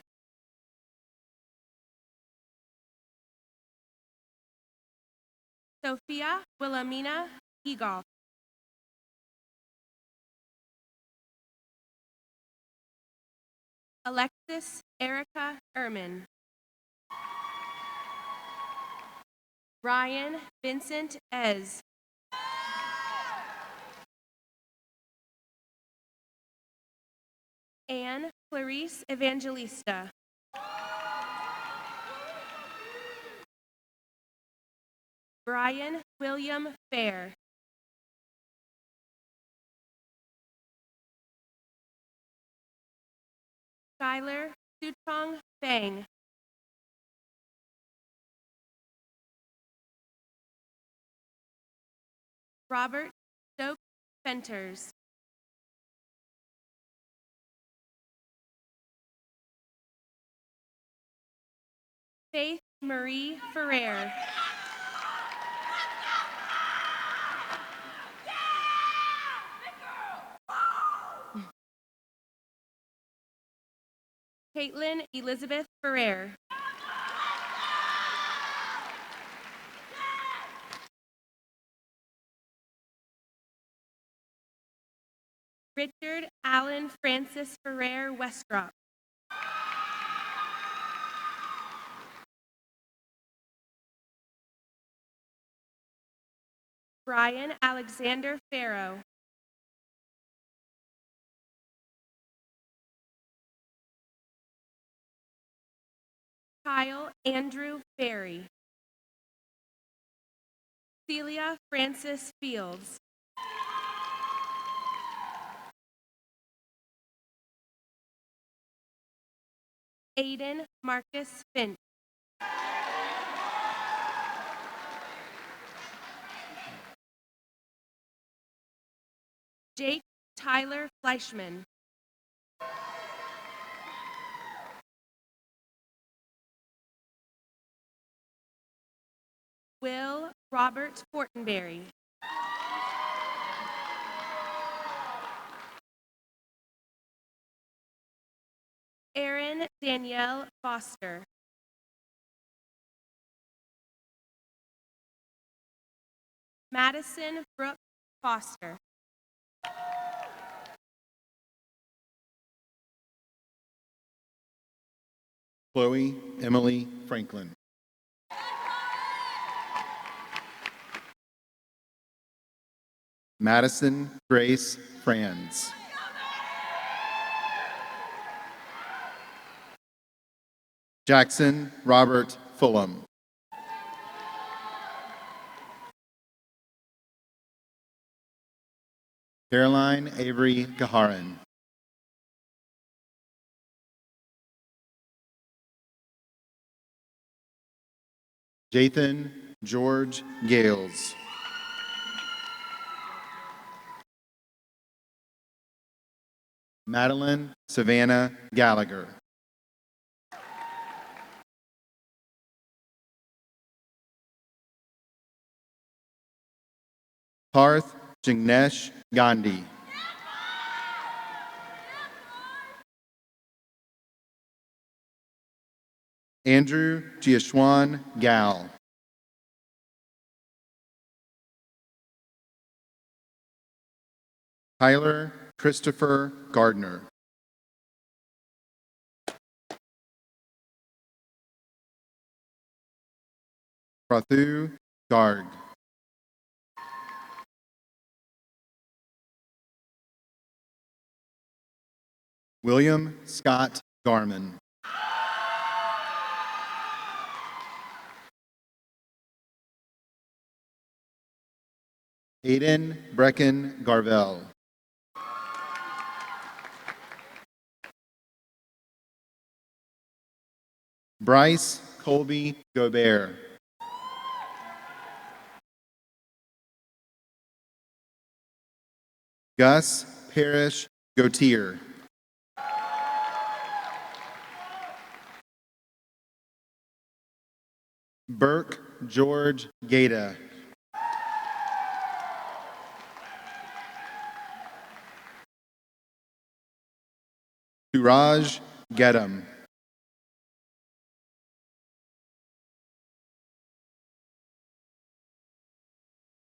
Speaker 7: Sophia Wilhelmina Egolf. Alexis Erica Ehrman. Ryan Vincent Ez. Anne Clarice Evangelista. Brian William Fair. Skylar Sutong Fang. Robert Stokes Fenters. Faith Marie Ferrer. Caitlin Elizabeth Ferrer. Richard Allen Francis Ferrer Westrop. Brian Alexander Farrow. Kyle Andrew Ferry. Celia Francis Fields. Aiden Marcus Finch. Jake Tyler Fleischman. Will Robert Fortenberry. Erin Danielle Foster. Madison Brooke Foster.
Speaker 8: Chloe Emily Franklin. Madison Grace Franz. Jackson Robert Fulham. Caroline Avery Gaharan. Jathan George Gales. Madeline Savannah Gallagher. Parth Jignesh Gandhi. Andrew Giashwan Gal. Tyler Christopher Gardner. Prathu Garg. William Scott Garman. Aiden Brecken Garvell. Bryce Colby Gobert. Gus Parrish Gautier. Burke George Gata. Suraj Gedam.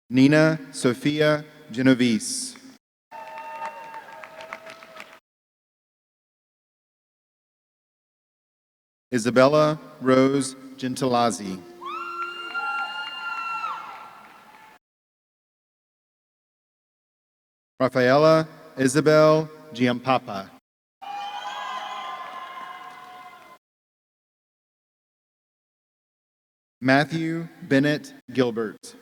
Speaker 8: Nina Sophia Genovese. Isabella Rose Gentilazzi. Rafaela Isabel Giampapa. Matthew Bennett Gilbert.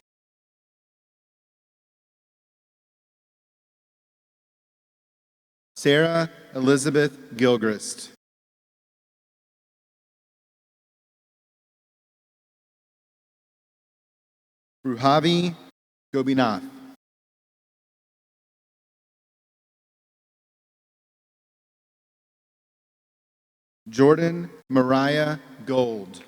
Speaker 8: Sarah Elizabeth Gilchrist. Ruhavi Gobinath. Jordan Mariah Gold.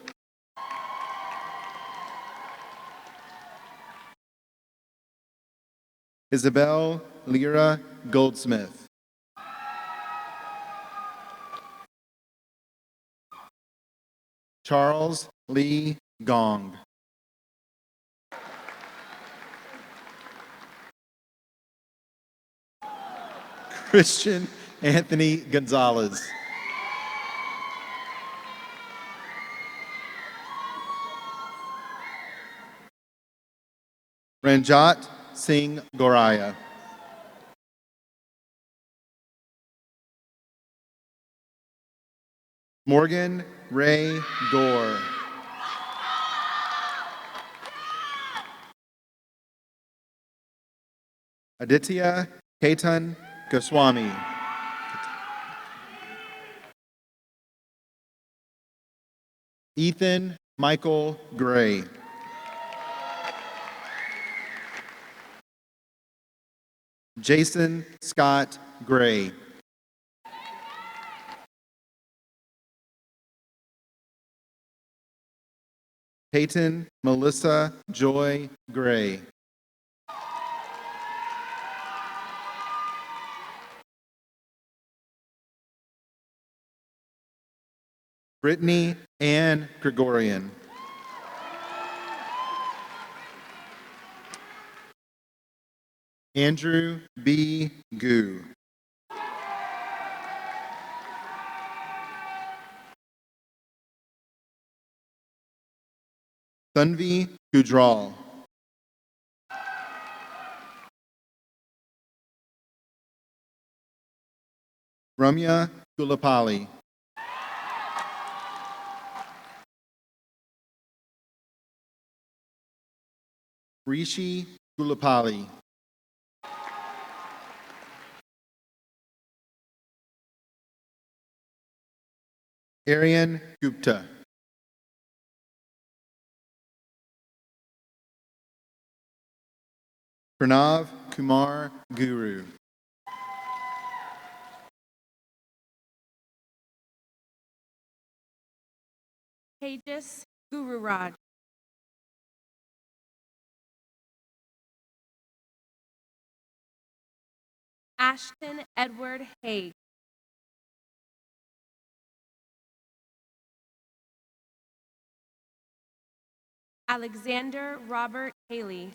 Speaker 8: Isabel Lyra Goldsmith. Charles Lee Gong. Christian Anthony Gonzalez. Ranjat Singh Goraya. Morgan Ray Gore. Aditya Ketan Goswami. Ethan Michael Gray. Jason Scott Gray. Peyton Melissa Joy Gray. Brittany Ann Gregorian. Andrew B. Gu. Tanvi Gujral. Ramya Gulapali. Rishi Gulapali. Aryan Gupta. Pranav Kumar Guru.
Speaker 7: Tejas Gururaj. Ashton Edward Haig. Alexander Robert Haley.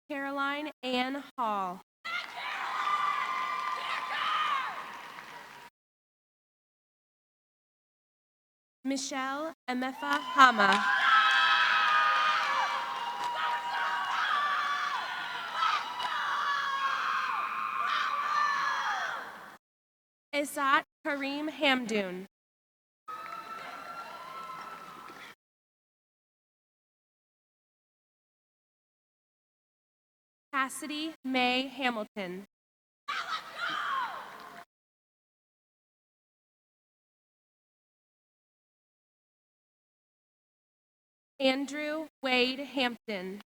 Speaker 7: Caroline Ann Hall. Michelle Emefa Hama. Isat Kareem Hamdoon. Cassidy May Hamilton. Andrew Wade Hampton.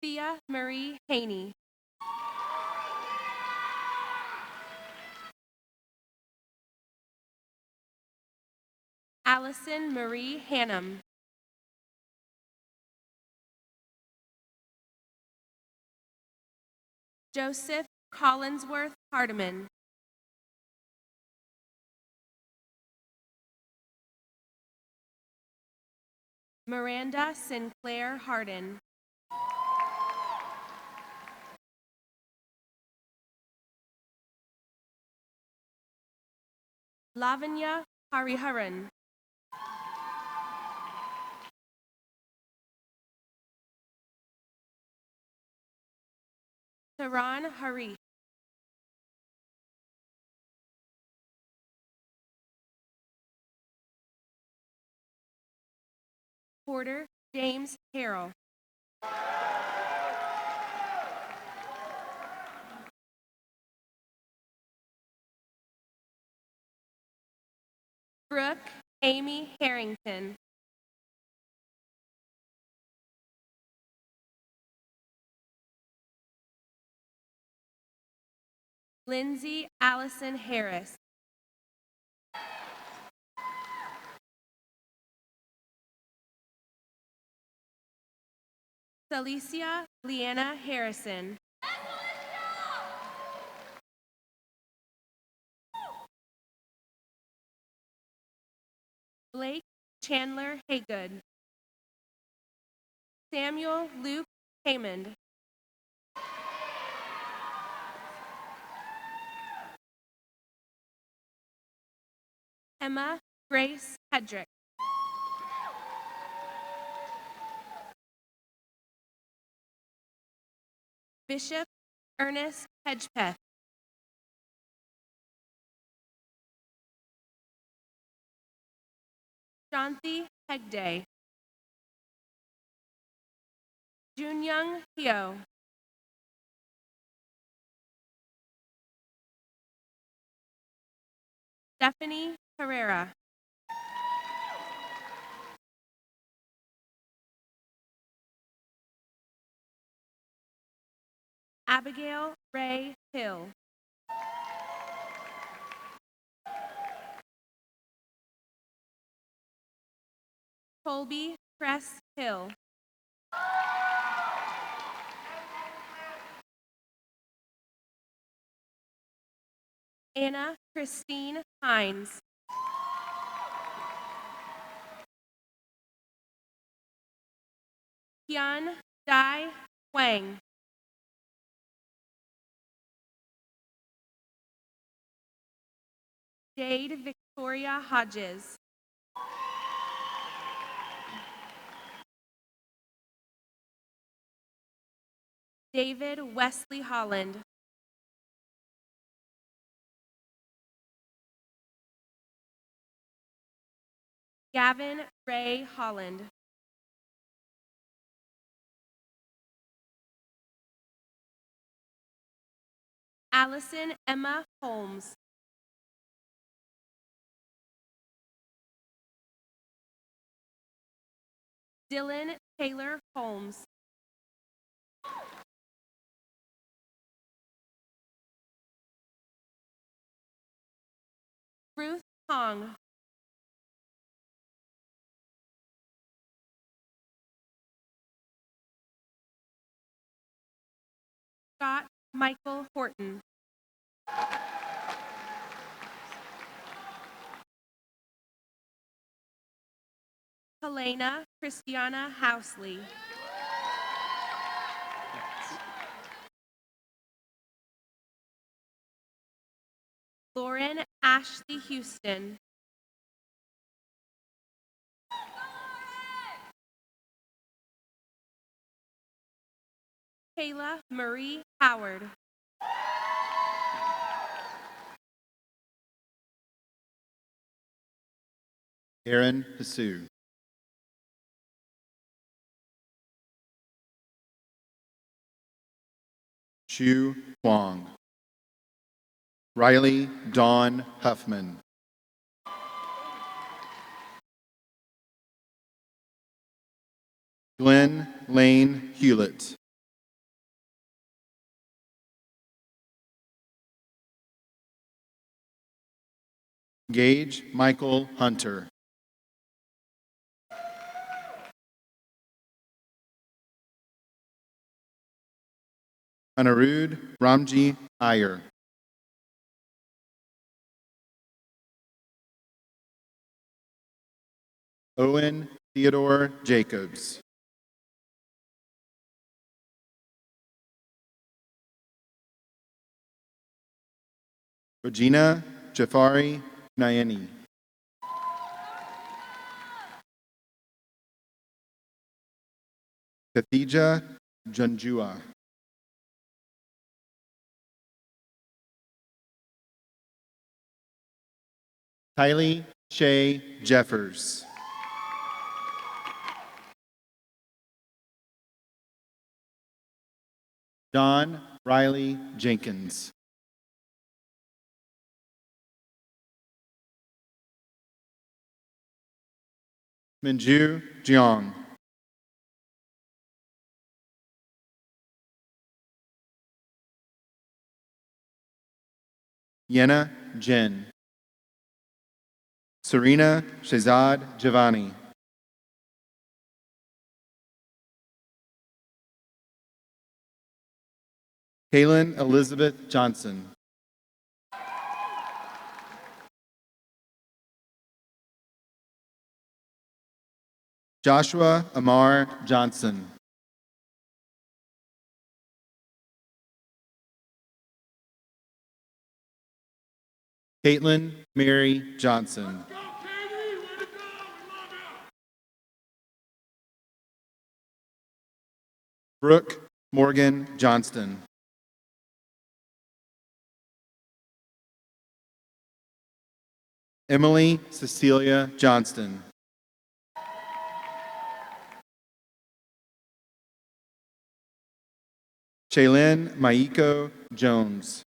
Speaker 7: Thea Marie Haney. Allison Marie Hannum. Joseph Collinsworth Hardiman. Miranda Sinclair Hardin. Lavanya Hariharan. Taran Hari. Porter James Carroll. Brooke Amy Harrington. Lindsay Allison Harris. Celicia Leanna Harrison. Blake Chandler Haygood. Samuel Luke Haymond. Emma Grace Hedrick. Bishop Ernest Hedgepeth. Shanti Hegde. Junyoung Hyo. Stephanie Herrera. Abigail Ray Hill. Colby Cress Hill. Anna Christine Hines. Hyun Dai Hwang. Jade Victoria Hodges. David Wesley Holland. Gavin Ray Holland. Allison Emma Holmes. Dylan Taylor Holmes. Ruth Hong. Scott Michael Horton. Helena Christiana Housley. Lauren Ashley Houston. Kayla Marie Howard.
Speaker 8: Aaron Hasu. Shu Huang. Riley Dawn Huffman. Glenn Lane Hewlett. Gage Michael Hunter. Anirudh Ramji Iyer. Owen Theodore Jacobs. Regina Jafari Nayeni. Kathija Junjua. Kylie Shay Jeffers. Don Riley Jenkins. Minju Jiang. Yenna Jen. Serena Shazad Giovanni. Kaylin Elizabeth Johnson. Joshua Amar Johnson. Caitlin Mary Johnson. Brooke Morgan Johnston. Emily Cecilia Johnston. Shaylin Maiko Jones.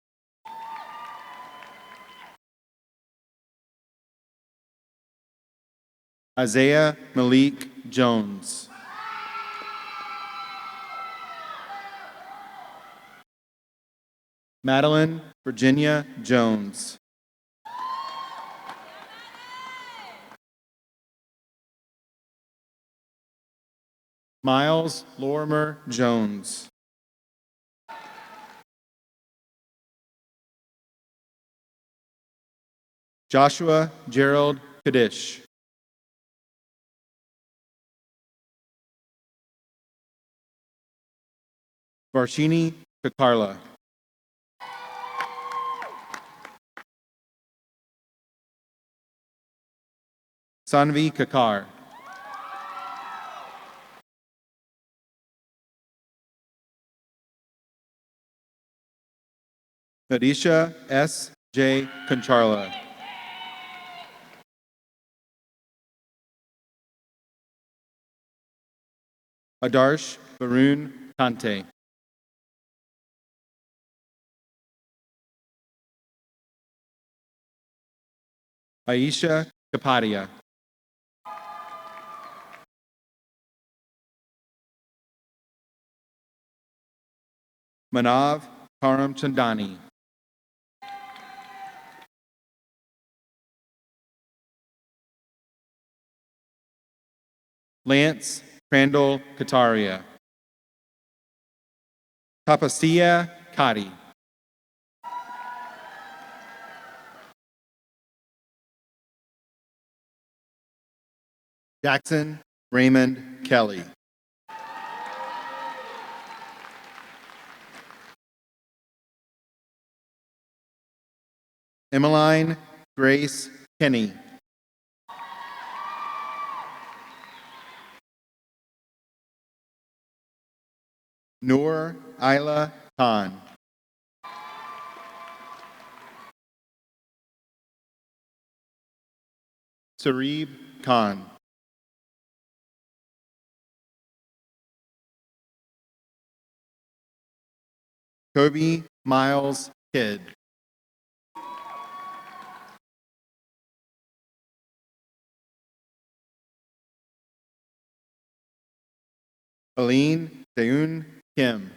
Speaker 8: Isaiah Malik Jones. Madeline Virginia Jones. Miles Lorimer Jones. Joshua Gerald Kadish. Varshini Kakarla. Sanvi Kakar. Nadisha S. J. Concharla. Adarsh Varun Kante. Aisha Kapadia. Manav Karam Chandani. Lance Crandall Kataria. Tapasia Kadi. Jackson Raymond Kelly. Emmeline Grace Kenny. Noor Isla Khan. Sarib Khan. Kobe Miles Kidd. Aline Deun Kim.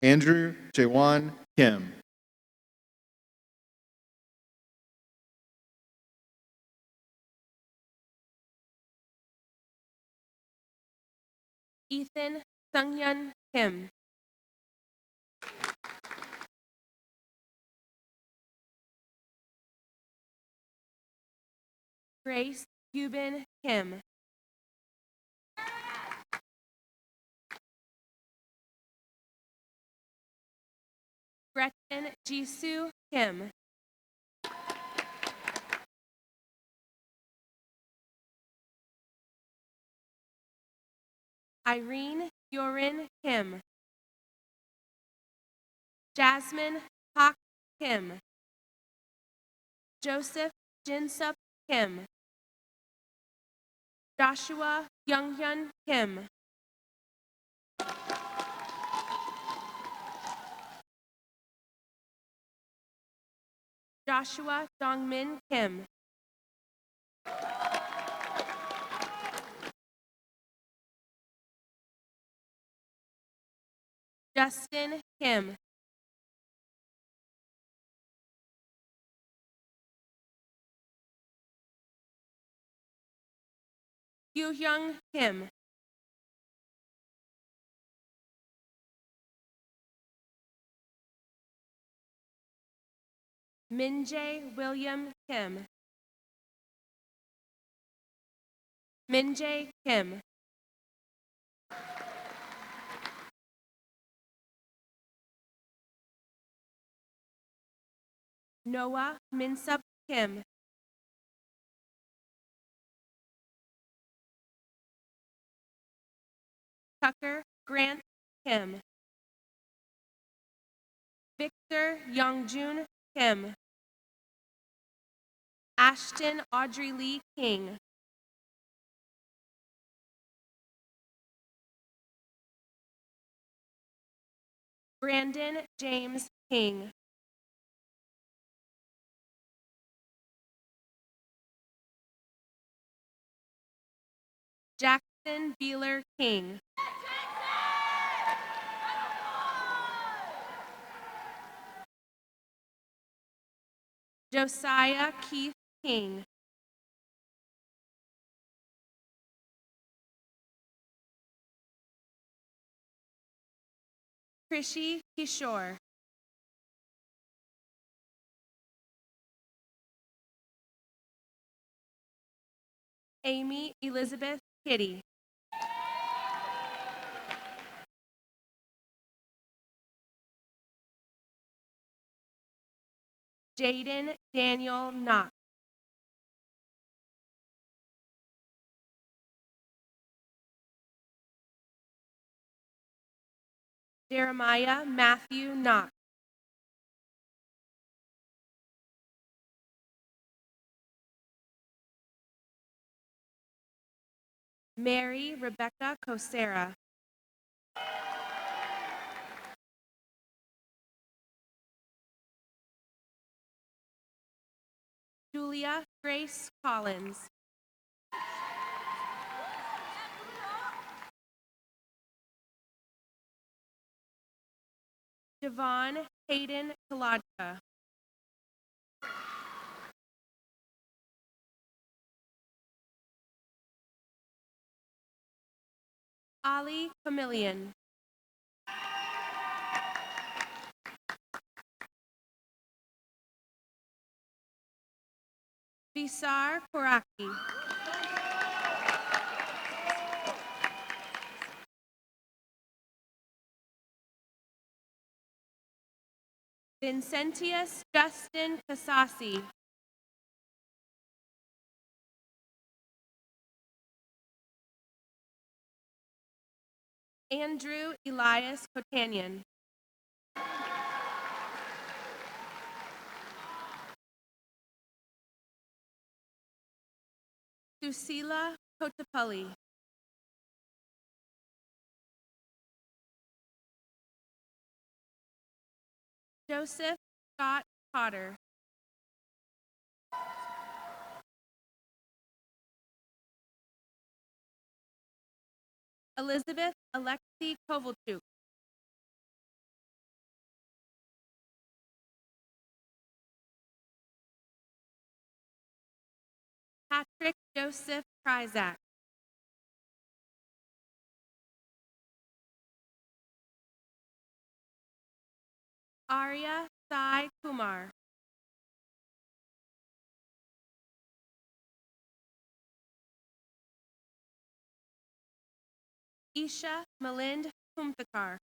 Speaker 8: Andrew Jawan Kim.
Speaker 7: Ethan Sunghyun Kim. Grace Yubin Kim. Gretchen Jisoo Kim. Irene Yorin Kim. Jasmine Hak Kim. Joseph Jinsup Kim. Joshua Younghyun Kim. Joshua Dongmin Kim. Justin Kim. Yoo-hyung Kim. Minjae William Kim. Minjae Kim. Noah Minsup Kim. Tucker Grant Kim. Victor Youngjun Kim. Ashton Audrey Lee King. Brandon James King. Jackson Beeler King. Josiah Keith King. Krishi Kishore. Amy Elizabeth Kitty. Jaden Daniel Knox. Jeremiah Matthew Knox. Mary Rebecca Cosera. Julia Grace Collins. Devon Hayden Kalodka. Ali Chameleon. Visar Koraki. Vincentius Justin Casasi. Andrew Elias Kotanian. Susila Kotapalli. Joseph Scott Potter. Elizabeth Alexi Kovalchuk. Patrick Joseph Prizak. Arya Sai Kumar. Isha Malind Kumthakar.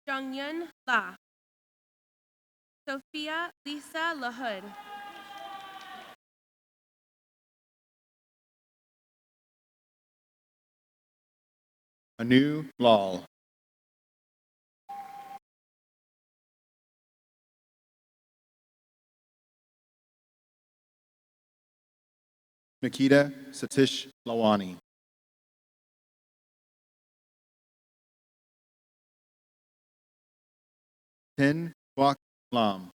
Speaker 7: Jongyun La. Sophia Lisa Lahood.
Speaker 8: Anu Lal. Nikita Satish Lawani. Tin Kwak Lam.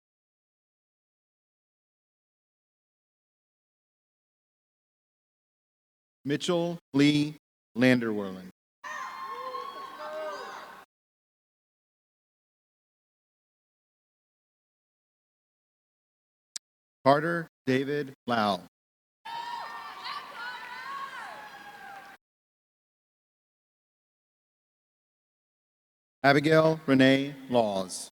Speaker 8: Mitchell Lee Landerwerlen. Carter David Lau. Abigail Renee Laws.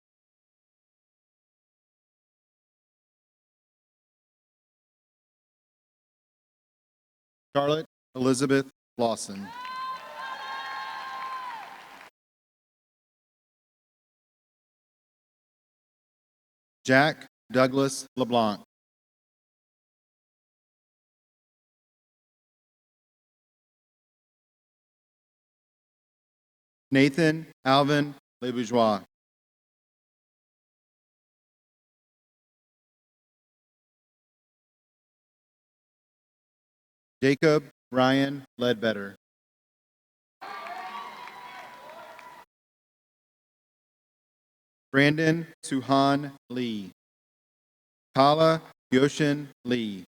Speaker 8: Charlotte Elizabeth Lawson. Jack Douglas LeBlanc. Nathan Alvin Lebourgeois. Jacob Ryan Ledbetter. Brandon Suhan Lee. Kala Yoshin Lee.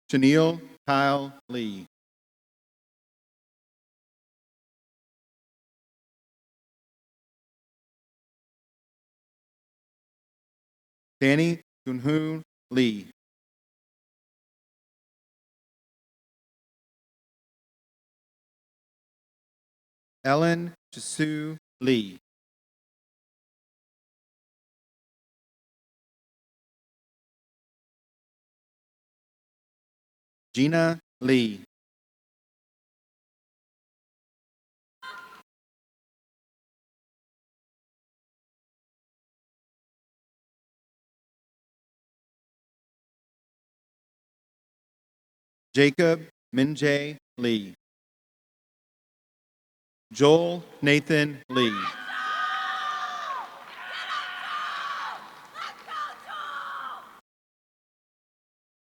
Speaker 8: Chanel Kyle Lee. Danny Kunhoon Lee. Ellen Jesu Lee. Gina Lee. Jacob Minjae Lee. Joel Nathan Lee.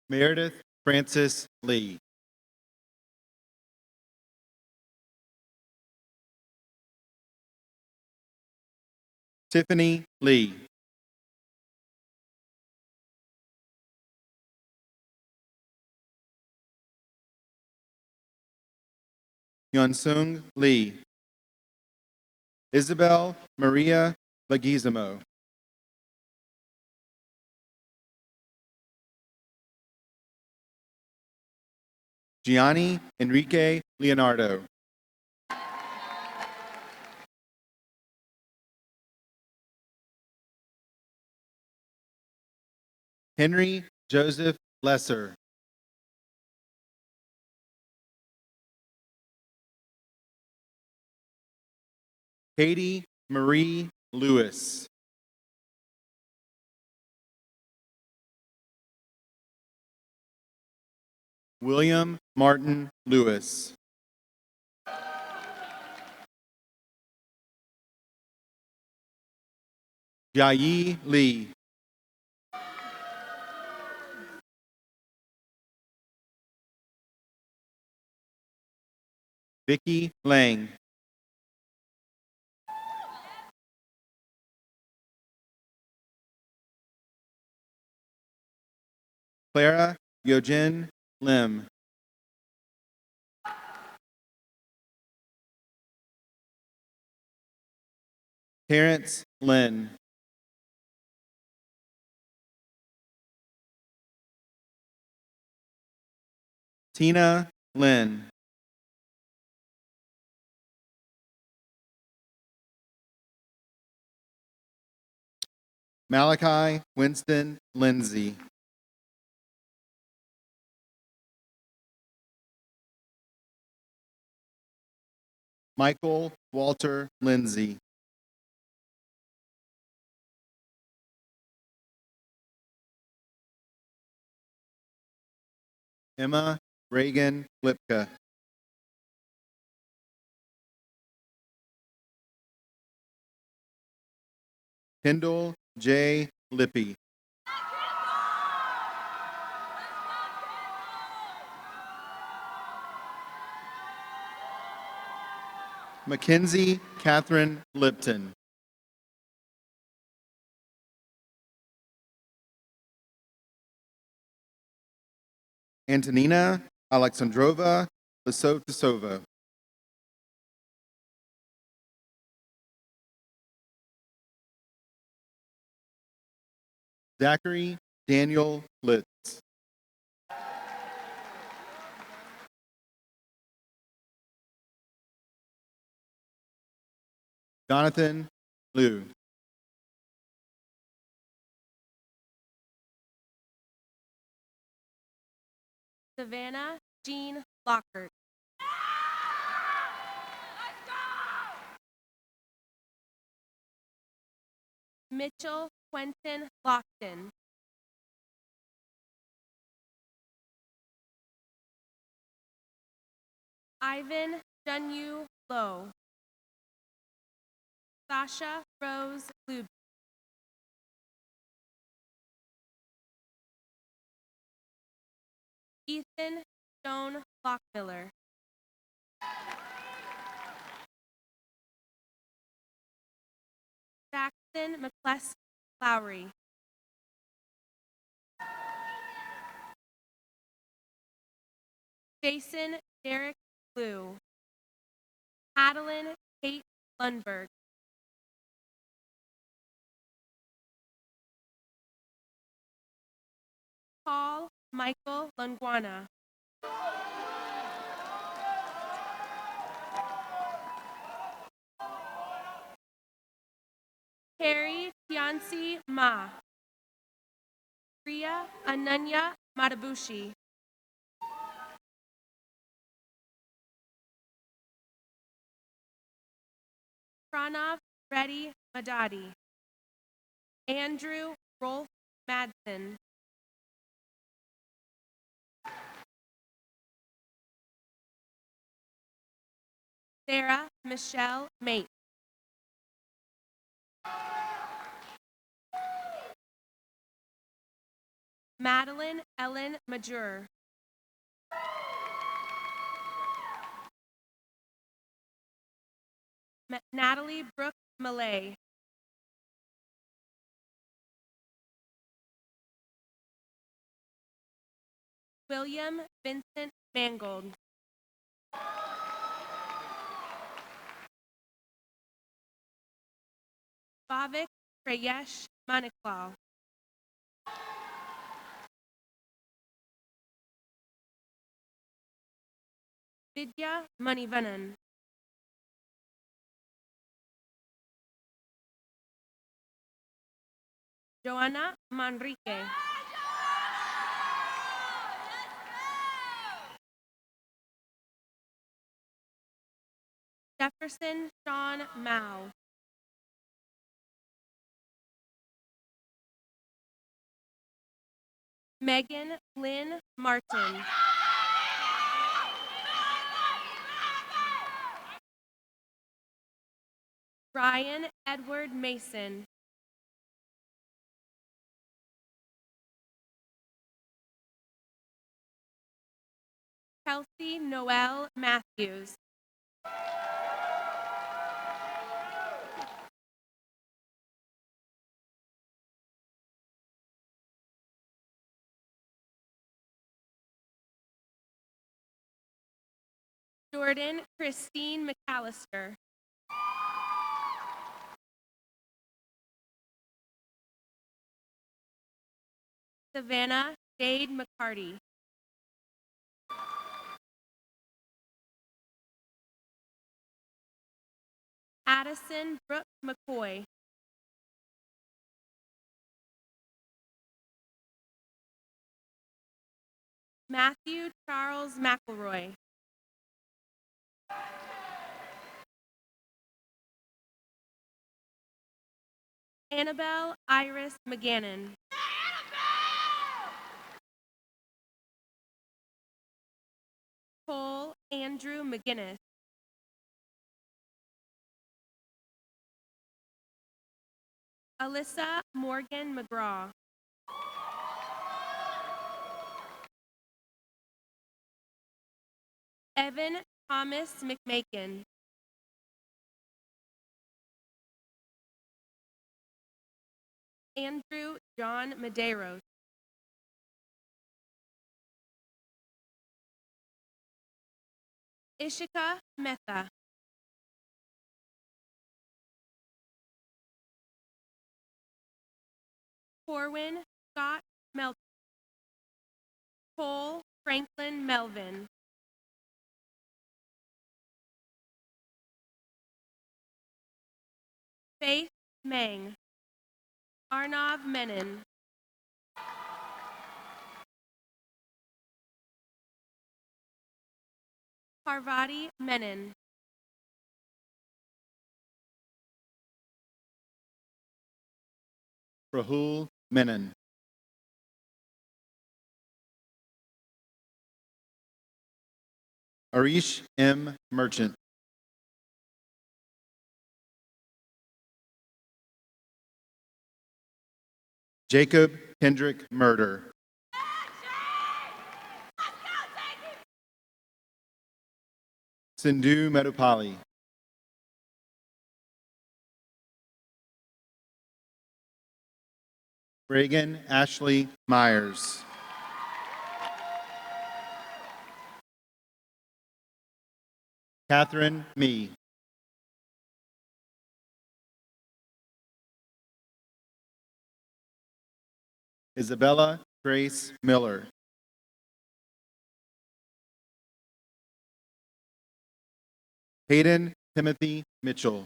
Speaker 8: Meredith Francis Lee. Tiffany Lee. Hyunsung Lee. Isabel Maria Leguizamo. Gianni Enrique Leonardo. Henry Joseph Lesser. Katie Marie Lewis. William Martin Lewis. Jiayi Lee. Vicky Lang. Clara Yojin Lim. Terrence Lynn. Tina Lynn. Malachi Winston Lindsay. Michael Walter Lindsay. Emma Reagan Lipka. Kendall J. Lippy. Mackenzie Catherine Lipton. Antonina Alexandrova Lesotesova. Zachary Daniel Litz. Jonathan Liu.
Speaker 7: Savannah Jean Lockhart. Mitchell Quentin Lockton. Ivan Dunyu Low. Sasha Rose Lube. Ethan Stone Lockmiller. Saxon McCleskey Lowry. Jason Derek Blue. Adeline Kate Lundberg. Paul Michael Lunguana. Harry Tianci Ma. Priya Ananya Matabushi. Pranav Reddy Madadi, Andrew Rolf Madsen, Sarah Michelle Mate, Madeline Ellen Majur, Natalie Brooke Malay, William Vincent Mangold, Bhavik Prayesh Maniklal, Vidya Manivanan, Joanna Manrique, Jefferson Sean Mao, Megan Lynn Martin, Ryan Edward Mason, Kelsey Noel Matthews, Jordan Christine McAllister, Savannah Jade McCarty, Addison Brooke McCoy, Matthew Charles McElroy, Annabelle Iris McGannon, Cole Andrew McGinnis, Alyssa Morgan McGraw, Evan Thomas McMakin, Andrew John Medeiros, Ishika Mehta, Corwin Scott Melton, Cole Franklin Melvin, Faith Meng, Arnav Menon, Parvati Menon,
Speaker 8: Rahul Menon. Arish M. Merchant. Jacob Kendrick Murder. Sindhu Medupali. Reagan Ashley Myers. Catherine Mee. Isabella Grace Miller. Hayden Timothy Mitchell.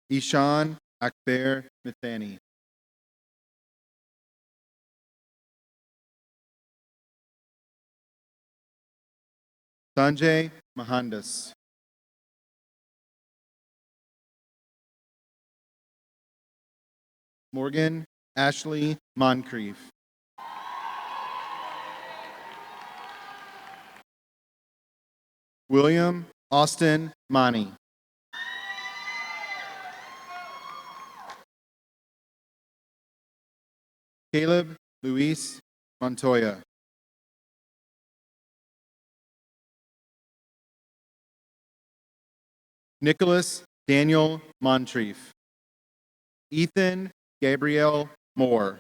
Speaker 8: Ishan Akber Mithani. Sanjay Mohandas. Morgan Ashley Moncrief. William Austin Monty. Caleb Luis Montoya. Nicholas Daniel Moncrief. Ethan Gabriel Moore.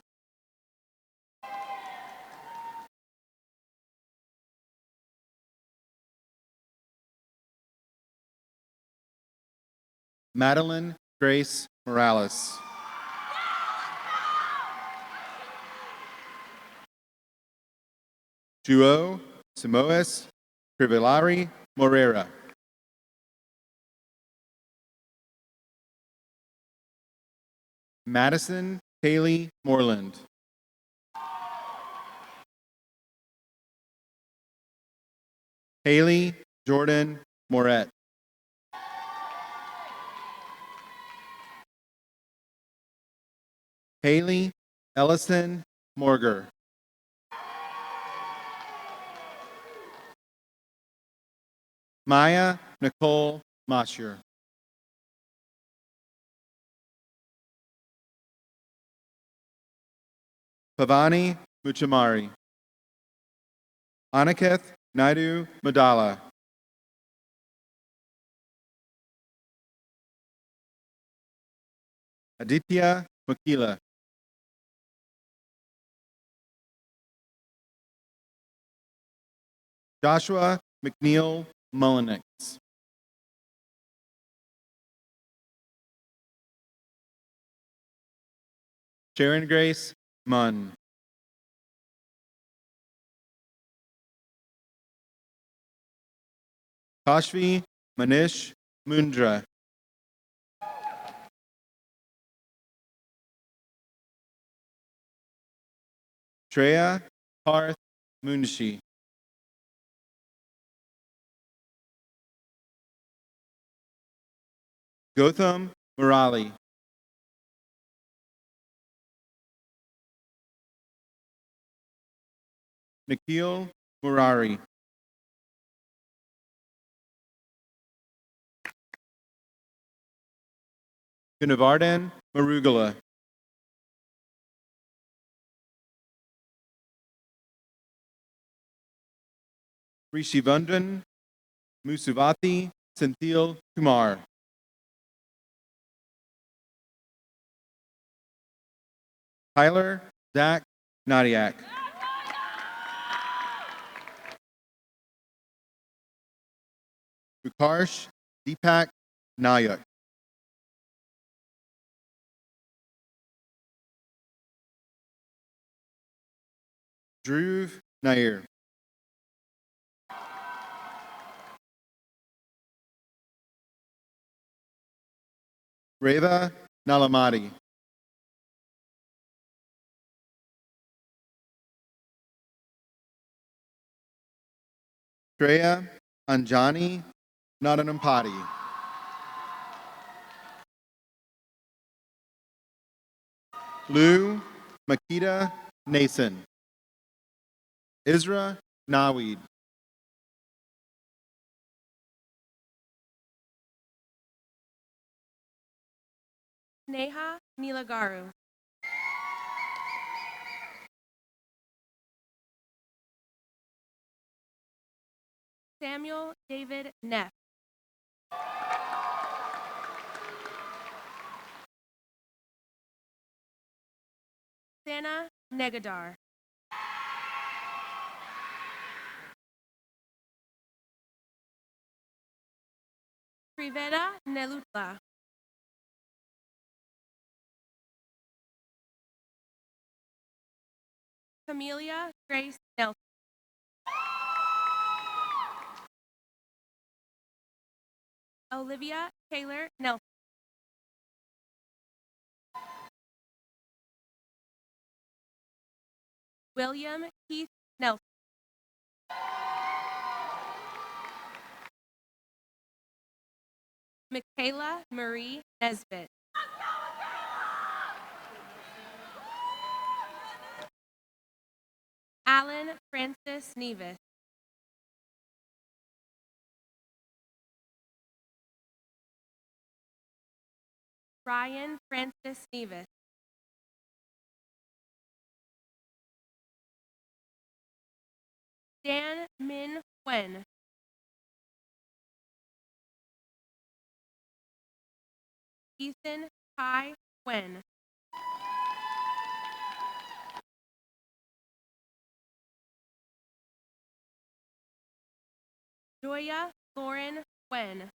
Speaker 8: Madeline Grace Morales. Juo Simoes Crivellari Morera. Madison Haley Moreland. Haley Jordan Moret. Haley Ellison Morger. Maya Nicole Mosher. Pavani Muchamari. Aniketh Naidu Madala. Aditya Makila. Joshua McNeil Mullenix. Sharon Grace Munn. Kashvi Manish Mundra. Shreya Parth Munshi. Gautam Murali. Nikhil Murari. Gunavardhan Marugala. Rishivandran Musuvati Senthil Kumar. Tyler Zach Nadiak. Ukarsh Deepak Nayak. Dhruv Nair. Reva Nalamadi. Shreya Anjani Nadanampati. Lou Makita Nason. Isra Nawid.
Speaker 7: Neha Nilagaru. Samuel David Neff. Sana Negadar. Triveda Nelutla. Camelia Grace Nelson. Olivia Taylor Nelson. William Keith Nelson. Michaela Marie Nesbitt. Alan Francis Nevis. Ryan Francis Nevis. Dan Min Wen. Ethan Kai Wen. Joya Lauren Wen.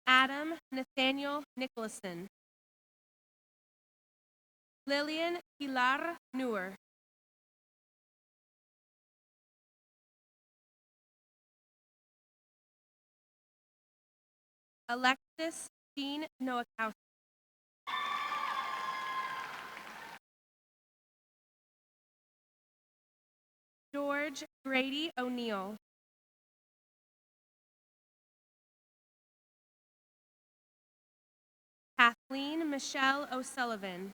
Speaker 7: Adam Nathaniel Nicholson. Lillian Pilar Newer. Alexis Jean Nowakowski. George Grady O'Neill. Kathleen Michelle O'Sullivan.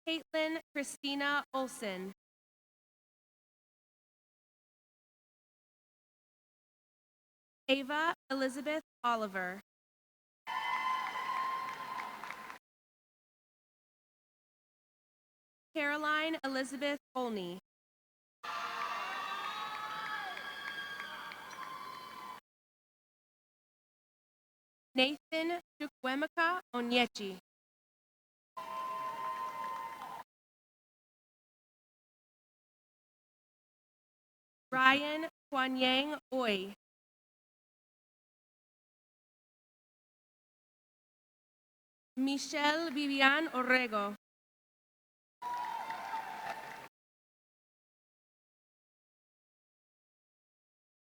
Speaker 7: Caitlin Christina Olson. Ava Elizabeth Oliver. Caroline Elizabeth Olney. Nathan Chukwemeka Onyechi. Ryan Kwanyang Oy. Michelle Vivian Orrego.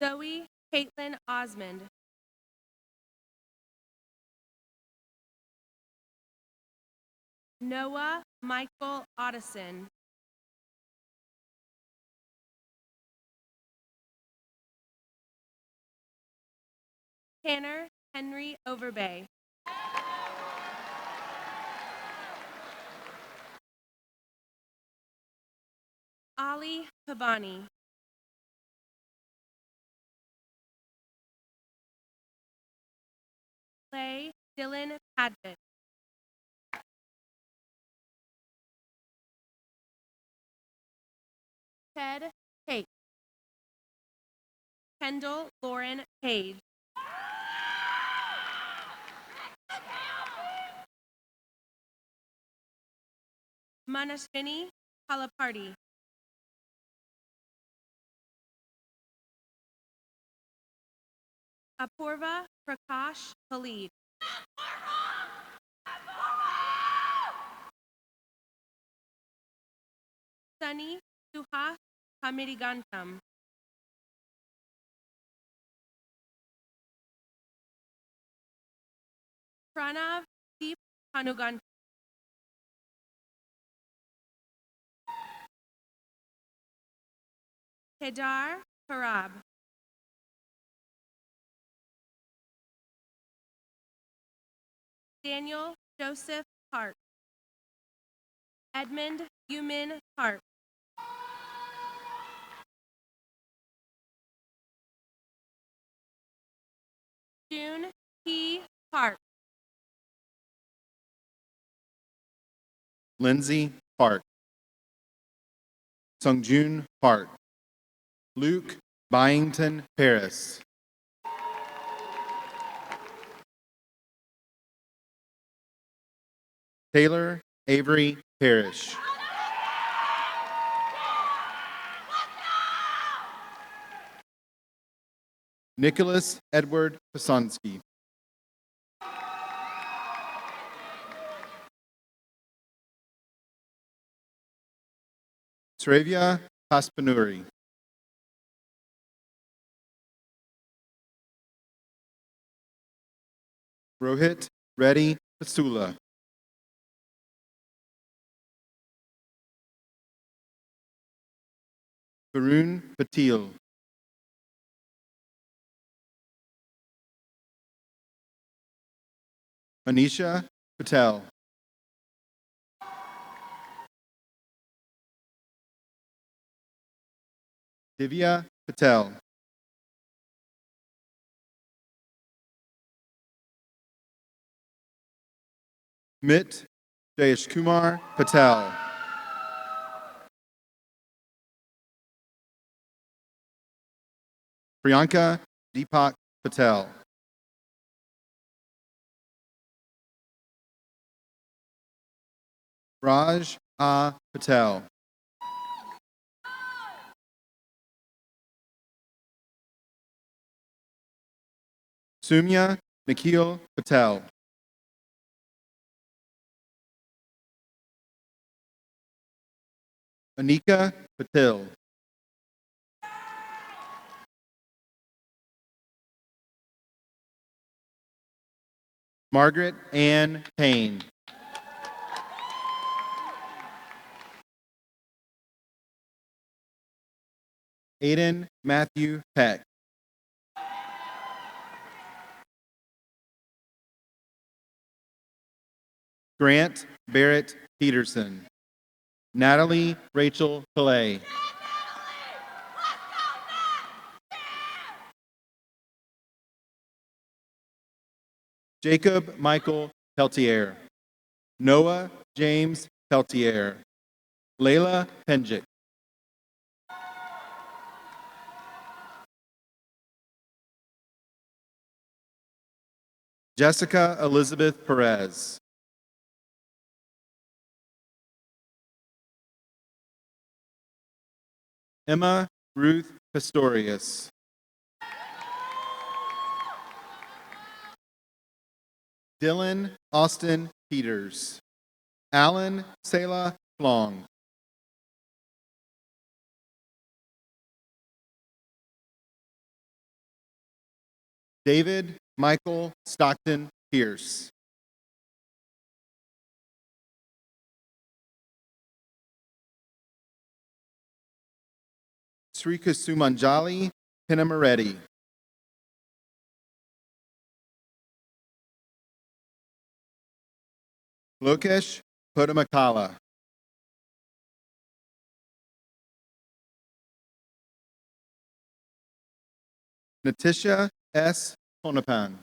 Speaker 7: Zoe Caitlin Osmond. Noah Michael Otteson. Tanner Henry Overbay. Ali Pabani. Clay Dylan Padgett. Ted Tate. Kendall Lauren Page. Manashvini Kalaparty. Apurva Prakash Khalid. Sunny Suhas Kamirigantam. Pranav Deep Hanugantam. Kedar Parab. Daniel Joseph Hart. Edmund Yumin Hart. June P. Hart.
Speaker 8: Lindsay Park. Sungjun Park. Luke Byington Paris. Taylor Avery Parrish. Nicholas Edward Pasonsky. Sravia Paspanuri. Rohit Reddy Pasula. Varun Patil. Anisha Patel. Divya Patel. Mit Jayeshkumar Patel. Priyanka Deepak Patel. Raj A. Patel. Sumya Nikhil Patel. Anika Patil. Margaret Ann Payne. Aiden Matthew Peck. Grant Barrett Peterson. Natalie Rachel Pillay. Jacob Michael Peltier. Noah James Peltier. Layla Penjic. Jessica Elizabeth Perez. Emma Ruth Pistorius. Dylan Austin Peters. Alan Selah Flong. David Michael Stockton Pierce. Srika Sumanjali Pinamareddy. Lokesh Podamakala. Natisha S. Ponapan.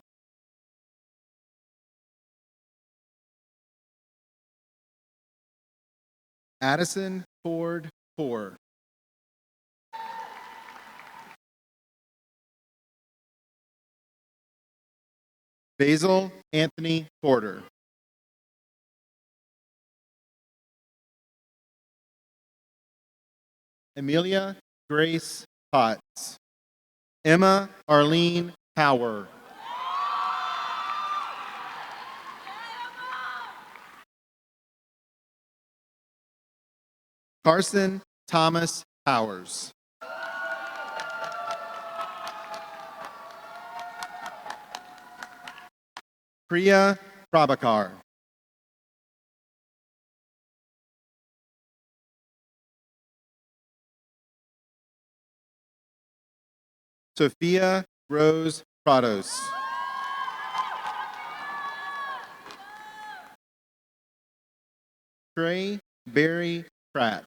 Speaker 8: Addison Ford Ford. Basil Anthony Porter. Amelia Grace Potts. Emma Arlene Power. Carson Thomas Powers. Priya Prabhakar. Sophia Rose Prados. Trey Barry Pratt.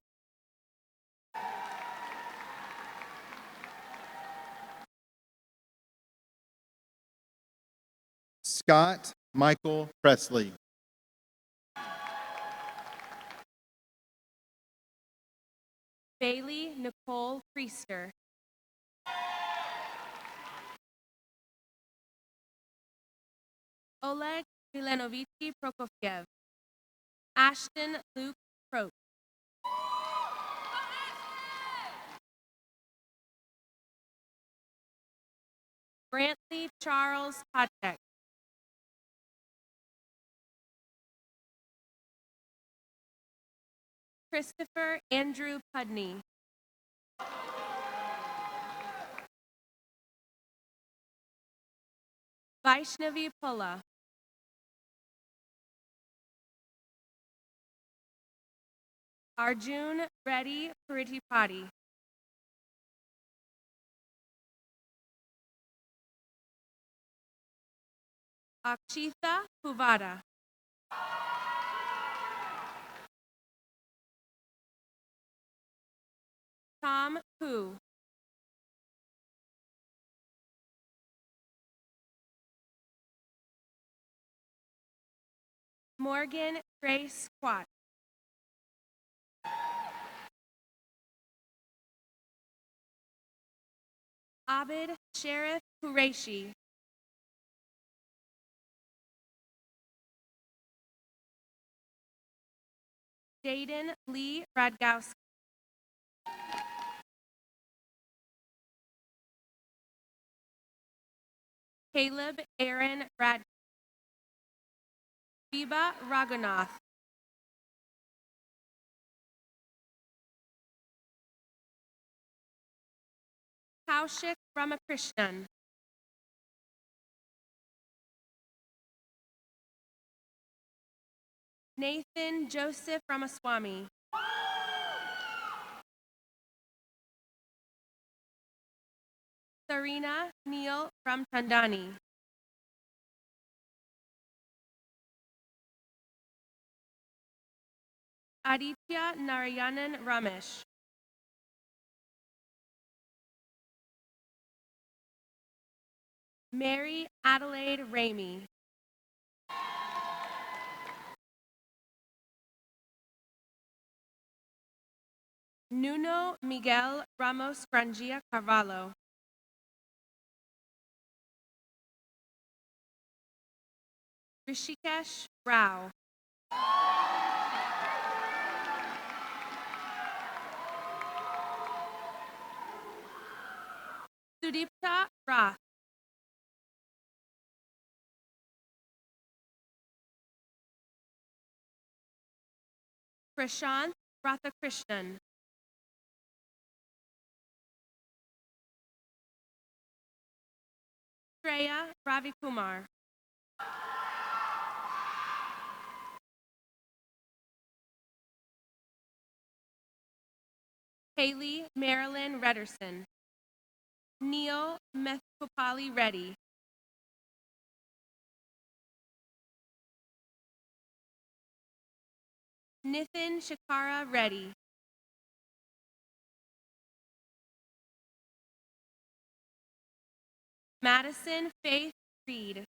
Speaker 8: Scott Michael Presley.
Speaker 7: Bailey Nicole Priester. Oleg Milanovitsky Prokofiev. Ashton Luke Croak. Brantley Charles Hodgeck. Christopher Andrew Pudney. Vaishnavi Pulla. Arjun Reddy Pritipati. Akshitha Puvada. Tom Hu. Morgan Grace Quat. Abid Sheriff Qureshi. Jaden Lee Radgowski. Caleb Aaron Rad. Biba Raghunath. Kaushik Ramakrishnan. Nathan Joseph Ramaswamy. Sarina Neil Ramchandani. Aditya Narayanan Ramesh. Mary Adelaide Ramey. Nuno Miguel Ramos Grangia Carvalho. Rishikesh Rao. Sudipta Rath. Prashant Rathakrishnan. Shreya Ravikumar. Haley Marilyn Redderson. Neil Methkopali Reddy. Nithin Shakara Reddy. Madison Faith Reed.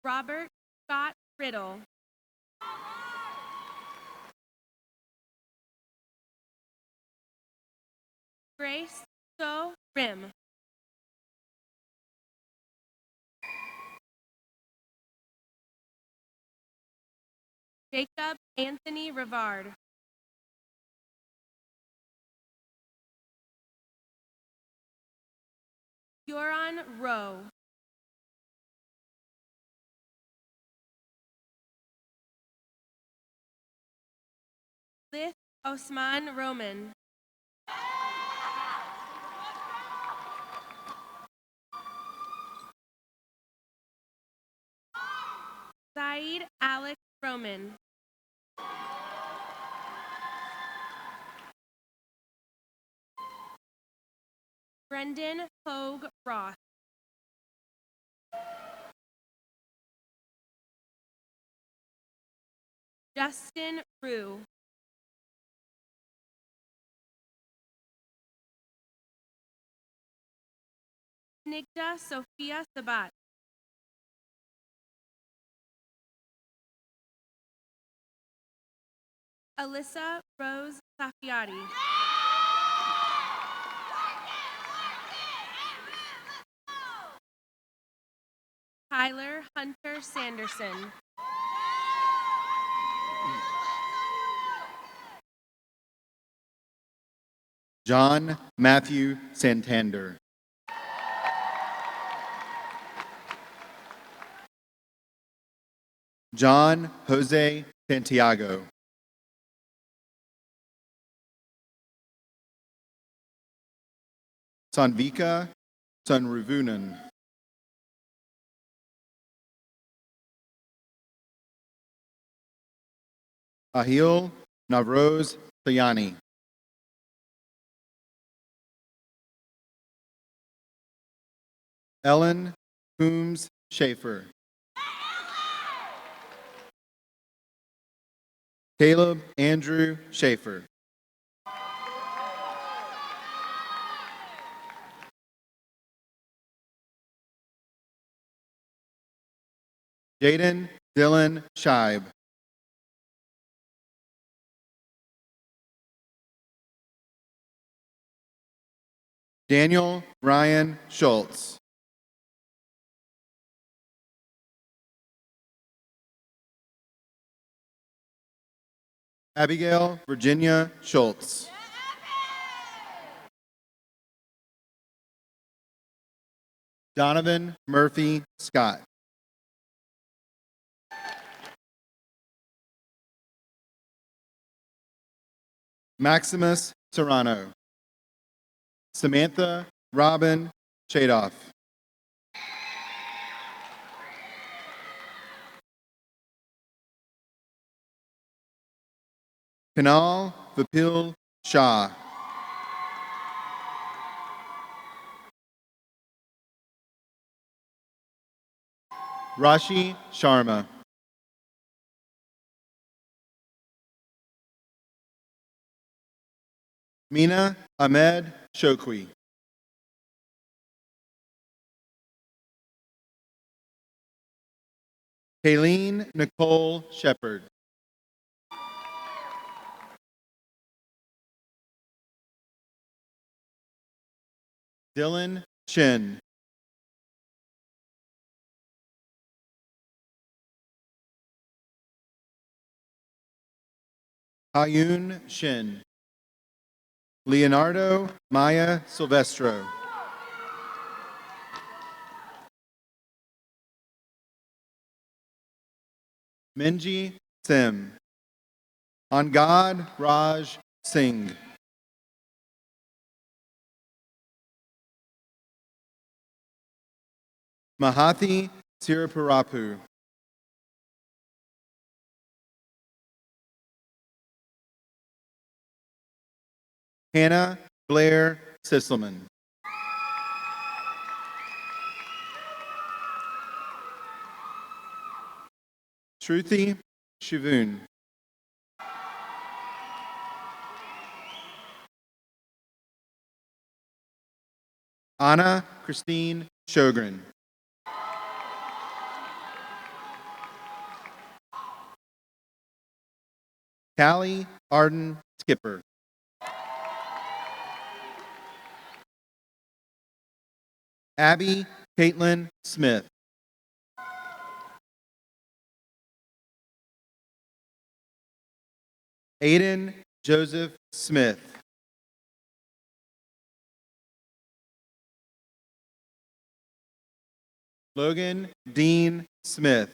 Speaker 7: Robert Scott Riddle. Grace So Rim. Jacob Anthony Rivard. Huron Rowe. Lith Osman Roman. Saeed Alex Roman. Brendan Hogue Roth. Justin Rue. Snigdha Sophia Sabat. Alyssa Rose Safiati. Tyler Hunter Sanderson.
Speaker 8: John Matthew Santander. John Jose Santiago. Sanvika Sunruvunan. Ahil Navroz Sayani. Ellen Coombs Schaefer. Caleb Andrew Schaefer. Jaden Dylan Scheib. Daniel Ryan Schultz. Abigail Virginia Schultz. Donovan Murphy Scott. Maximus Serrano. Samantha Robin Chadoff. Kanal Vipil Shah. Rashi Sharma. Mina Ahmed Shokwi. Kayleen Nicole Shepard. Dylan Chin. Hayun Shin. Leonardo Maya Silvestro. Minji Sim. Angad Raj Singh. Mahathi Sirapurapu. Hannah Blair Sisselman. Shruti Shivun. Anna Christine Sjogren. Callie Arden Skipper. Abby Caitlin Smith. Aiden Joseph Smith. Logan Dean Smith.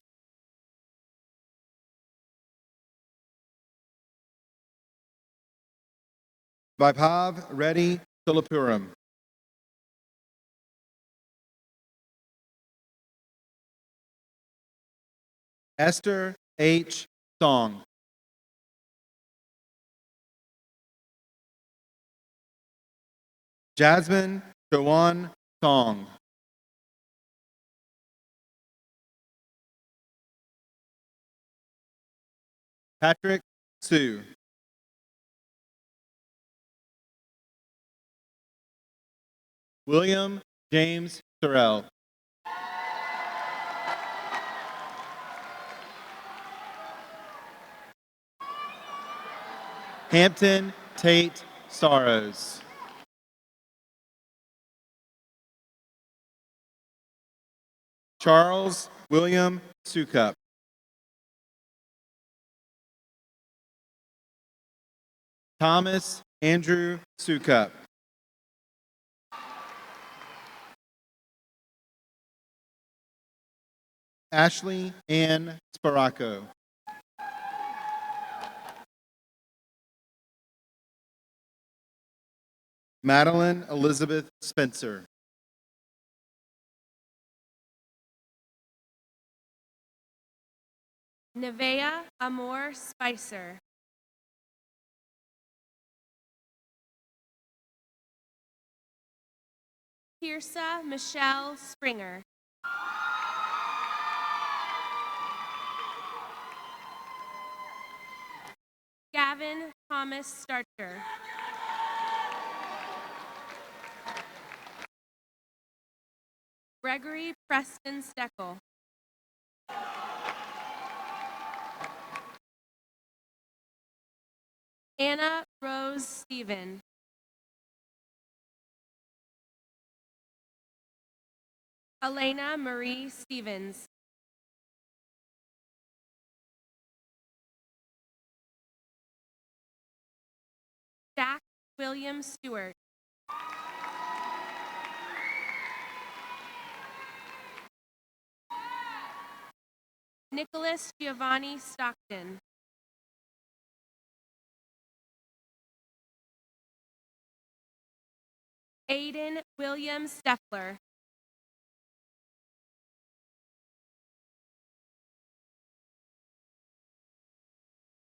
Speaker 8: Vaibhav Reddy Tulapuram. Esther H. Song. Jasmine Joanne Song. Patrick Sue. William James Sorrell. Hampton Tate Sorrows. Charles William Sukup. Thomas Andrew Sukup. Ashley Ann Sparaco. Madeline Elizabeth Spencer.
Speaker 7: Nevea Amor Spicer. Tirsa Michelle Springer. Gavin Thomas Starcher. Gregory Preston Steckel. Anna Rose Stephen. Elena Marie Stevens. Jack William Stewart. Nicholas Giovanni Stockton. Aiden William Steffler.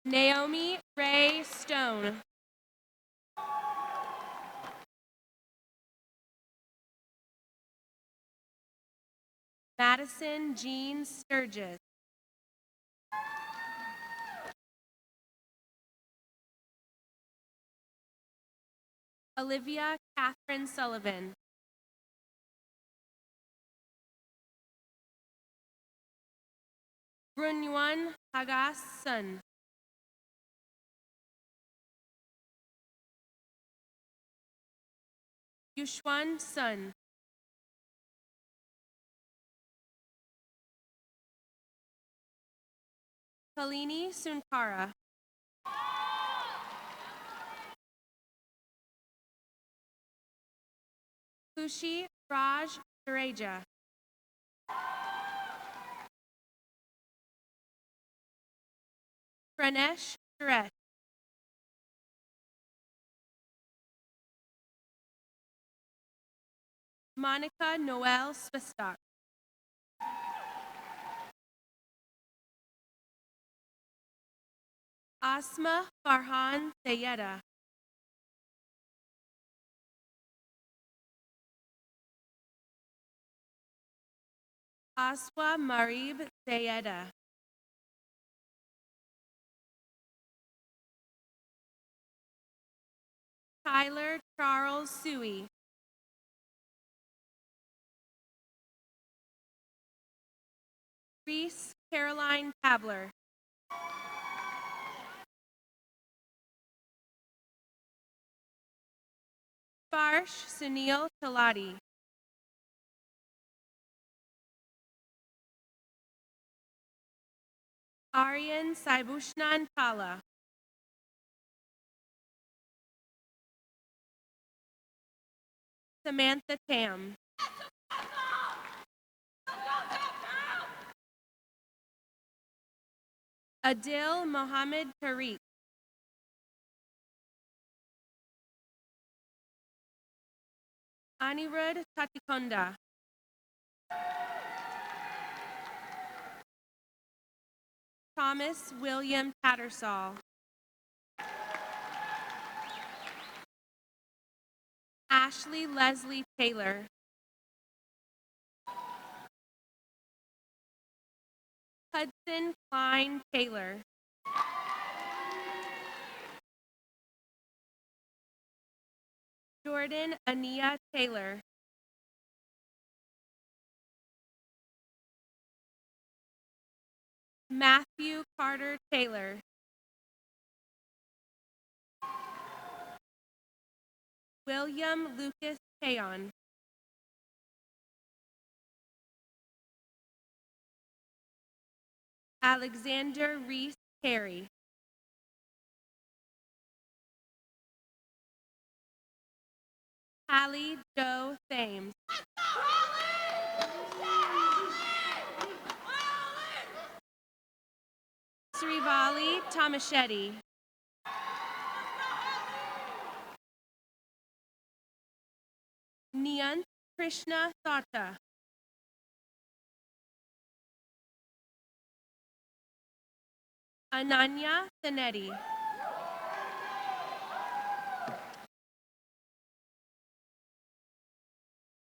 Speaker 7: Naomi Ray Stone. Madison Jean Sturgis. Olivia Catherine Sullivan. Brunyuan Hagas Sun. Yushwan Sun. Kalini Sunkara. Kushi Raj Sureja. Pranesh Suresh. Monica Noel Swistok. Asma Farhan Sayeda. Aswa Marib Sayeda. Tyler Charles Suey. Reese Caroline Pabler. Farsh Sunil Talati. Aryan Saibushnan Pala. Samantha Tam. Adil Mohammed Tariq. Anirudh Tatikonda. Thomas William Tattersall. Ashley Leslie Taylor. Hudson Klein Taylor. Jordan Ania Taylor. Matthew Carter Taylor. William Lucas Payon. Alexander Reese Carey. Hallie Joe Thames. Srivali Tomachetti. Niyant Krishna Sata. Ananya Thanetti.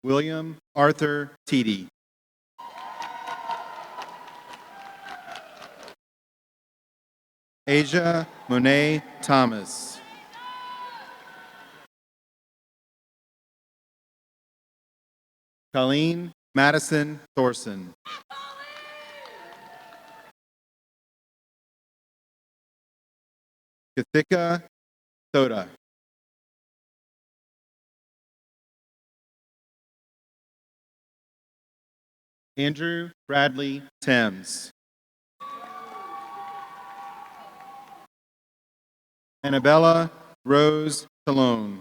Speaker 8: William Arthur Teedy. Asia Monet Thomas. Colleen Madison Thorson. Kathika Thoda. Andrew Bradley Thames. Annabella Rose Talone.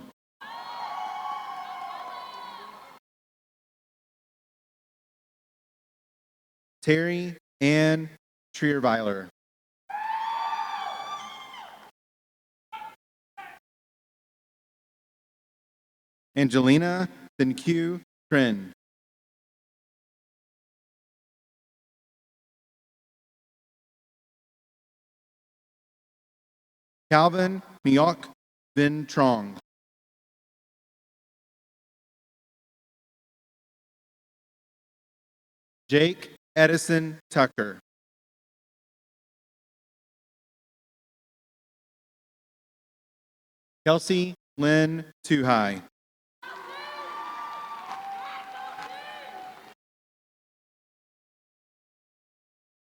Speaker 8: Terry Ann Trierweiler. Angelina Thanque Trin. Calvin Miok Vin Trong. Jake Edison Tucker. Kelsey Lynn Tuhai.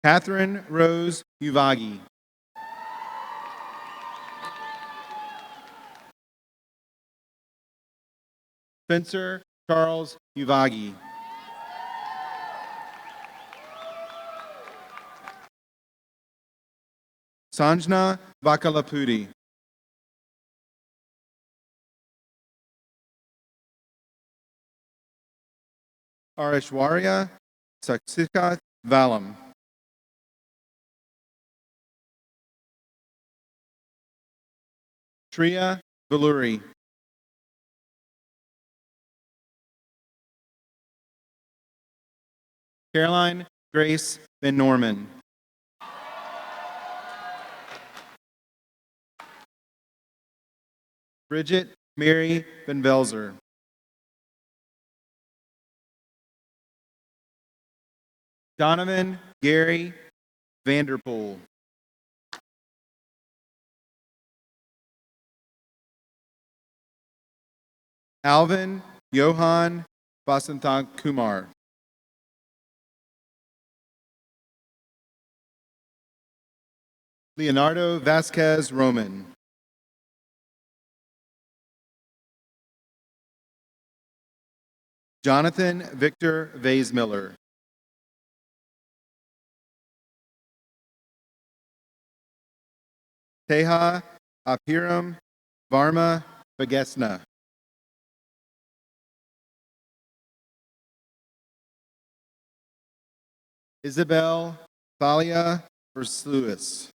Speaker 8: Catherine Rose Uvagi. Spencer Charles Uvagi. Sanjna Vakalapudi. Arishwarya Saksikath Valam. Shreya Valuri. Caroline Grace Van Norman. Bridget Mary Van Velzer. Donovan Gary Vanderpool. Alvin Johan Vasanthan Kumar. Leonardo Vasquez Roman. Jonathan Victor Vaysmiller. Teha Apiram Varma Bagesna. Isabel Thalia Versluis.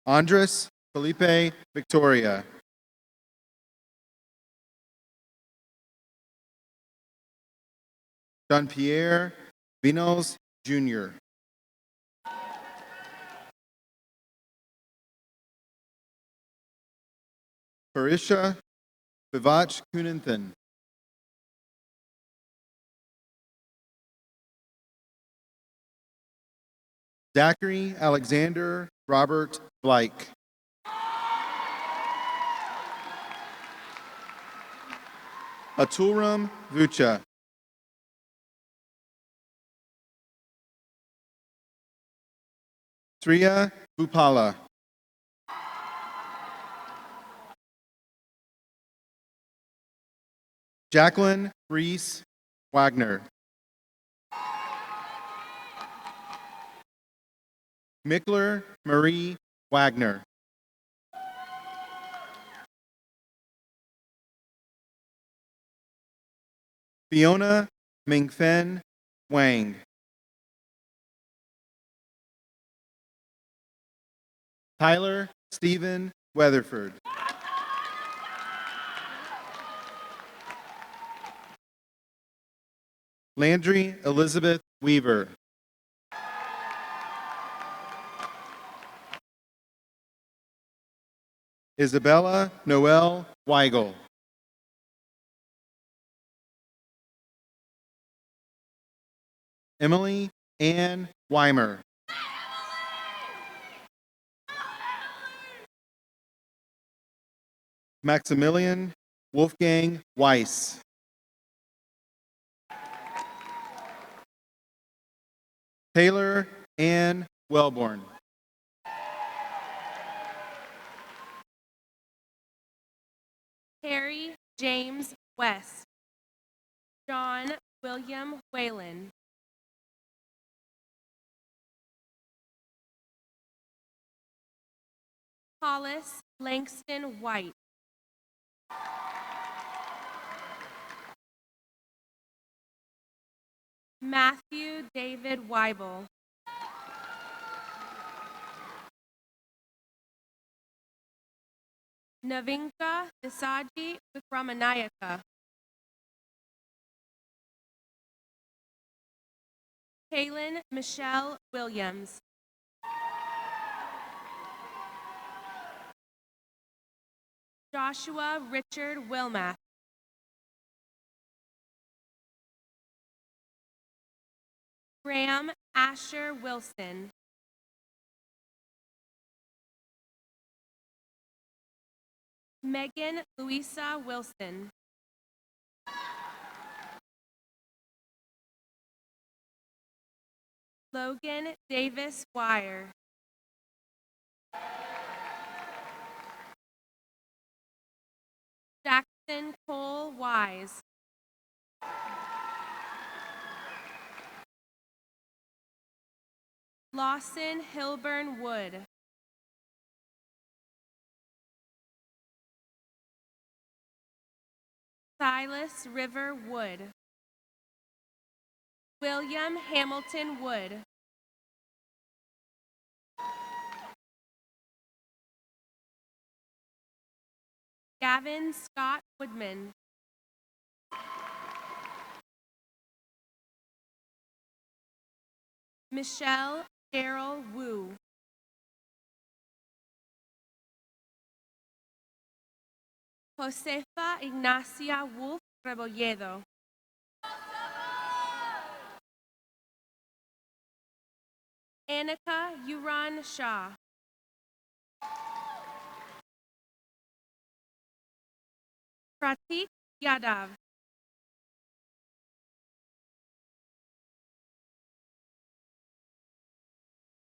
Speaker 8: Andres Felipe Victoria. Jean-Pierre Vinos Jr. Parisha Vivach Kunanthan. Zachary Alexander Robert Blake. Atulram Vucha. Sriya Bupala. Jacqueline Reese Wagner. Mickler Marie Wagner. Fiona Mingfen Wang. Tyler Stephen Weatherford. Landry Elizabeth Weaver. Isabella Noel Weigel. Emily Ann Weimer. Maximilian Wolfgang Weiss. Taylor Ann Wellborn.
Speaker 7: Harry James West. John William Whalen. Hollis Langston White. Matthew David Weibel. Navinka Desaji Vikramanayaka. Kaylin Michelle Williams. Joshua Richard Wilmath. Graham Asher Wilson. Megan Louisa Wilson. Logan Davis Wire. Jackson Cole Wise. Lawson Hilburn Wood. Silas River Wood. William Hamilton Wood. Gavin Scott Woodman. Michelle Cheryl Wu. Josefa Ignacia Wolf Rebolledo. Annika Yuran Shah. Pratik Yadav.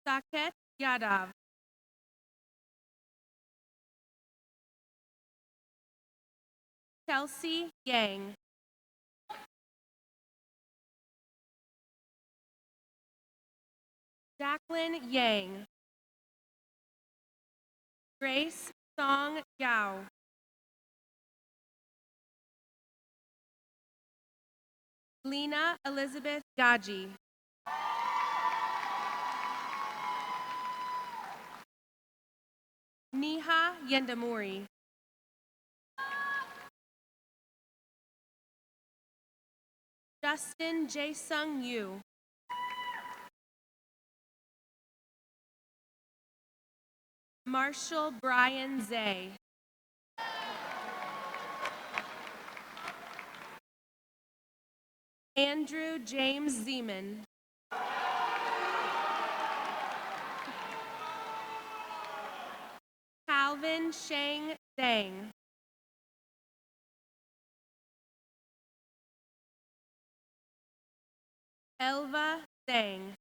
Speaker 7: Saket Yadav. Chelsea Yang. Jacqueline Yang. Grace Song Yao. Lena Elizabeth Gaji. Neha Yendamuri. Justin Jae-sung Yu. Marshall Brian Zay. Andrew James Zeman. Calvin Sheng Zhang. Elva Zhang.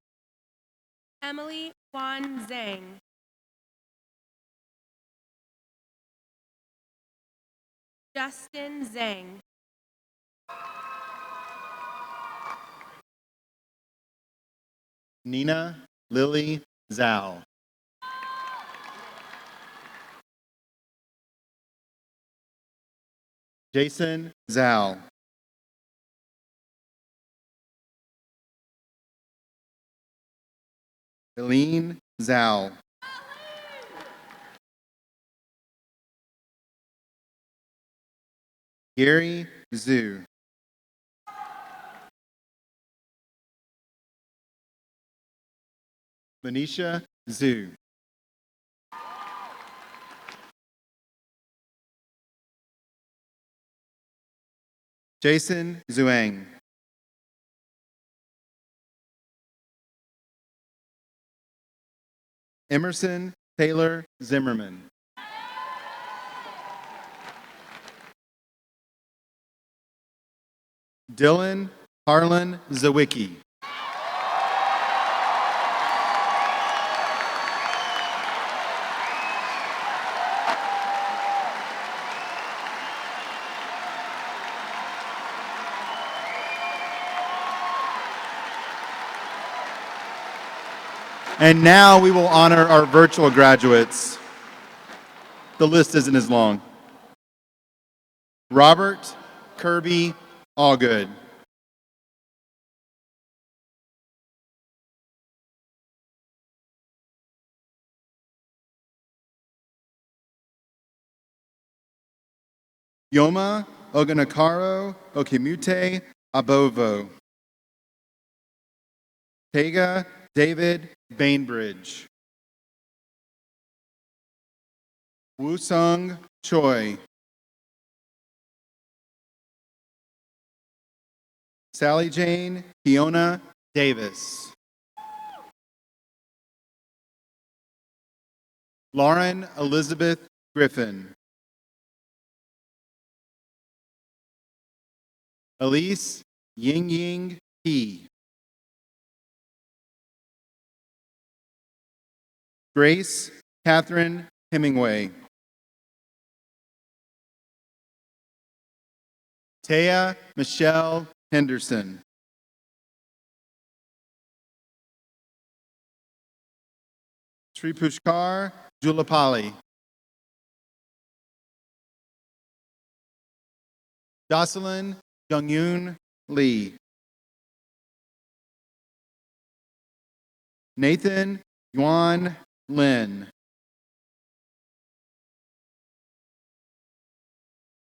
Speaker 7: Emily Wan Zhang. Justin Zhang.
Speaker 8: Nina Lily Zhao. Jason Zhao. Eileen Zhao. Gary Zhu. Manisha Zhu. Jason Zhuang. Emerson Taylor Zimmerman. Dylan Harlan Zawicki. And now we will honor our virtual graduates. The list isn't as long. Robert Kirby Allgood. Yoma Oganakaro Okemute Abovo. Tega David Bainbridge. Woo-sung Choi. Sally Jane Fiona Davis. Lauren Elizabeth Griffin. Elise Ying Ying He. Grace Catherine Hemingway. Taya Michelle Henderson. Sri Pushkar Julapali. Jocelyn Jungyoon Lee. Nathan Yuan Lin.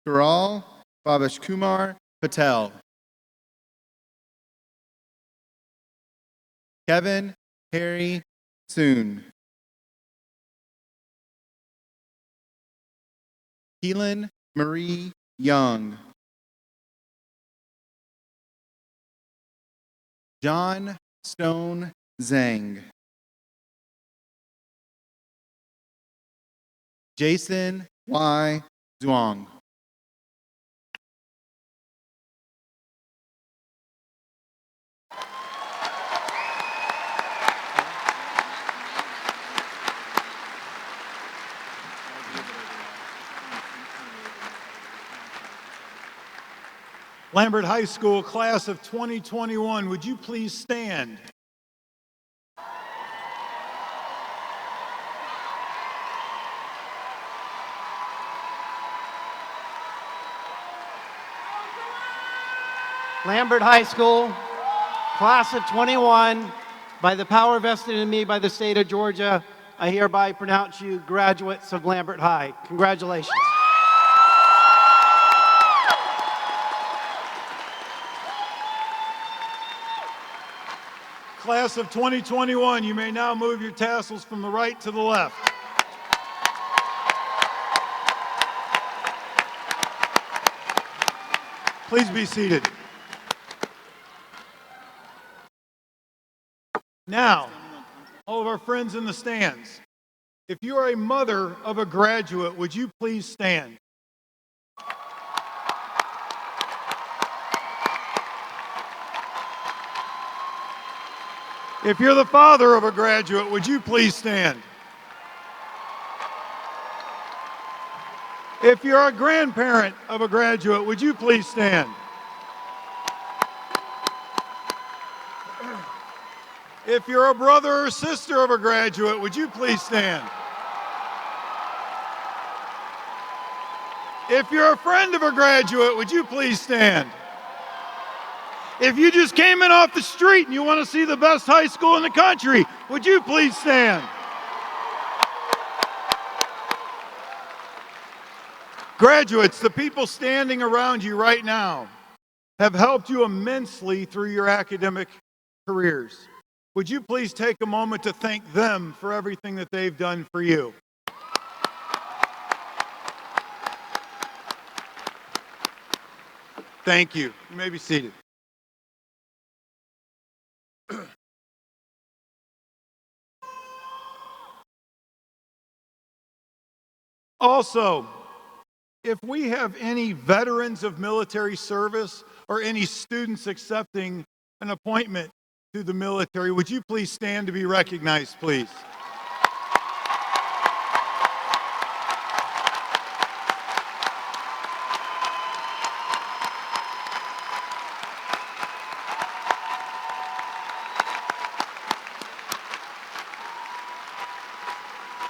Speaker 8: Karal Babash Kumar Patel. Kevin Harry Soon. Keelan Marie Young. John Stone Zhang. Jason Y. Zhuang.
Speaker 4: Lambert High School class of 2021, would you please stand?
Speaker 6: Lambert High School, class of 21, by the power vested in me by the state of Georgia, I hereby pronounce you graduates of Lambert High. Congratulations.
Speaker 4: Class of 2021, you may now move your tassels from the right to the left. Please be seated. Now, all of our friends in the stands, if you are a mother of a graduate, would you please stand? If you're the father of a graduate, would you please stand? If you're a grandparent of a graduate, would you please stand? If you're a brother or sister of a graduate, would you please stand? If you're a friend of a graduate, would you please stand? If you just came in off the street and you want to see the best high school in the country, would you please stand? Graduates, the people standing around you right now have helped you immensely through your academic careers. Would you please take a moment to thank them for everything that they've done for you? Thank you. You may be seated. Also, if we have any veterans of military service or any students accepting an appointment to the military, would you please stand to be recognized, please?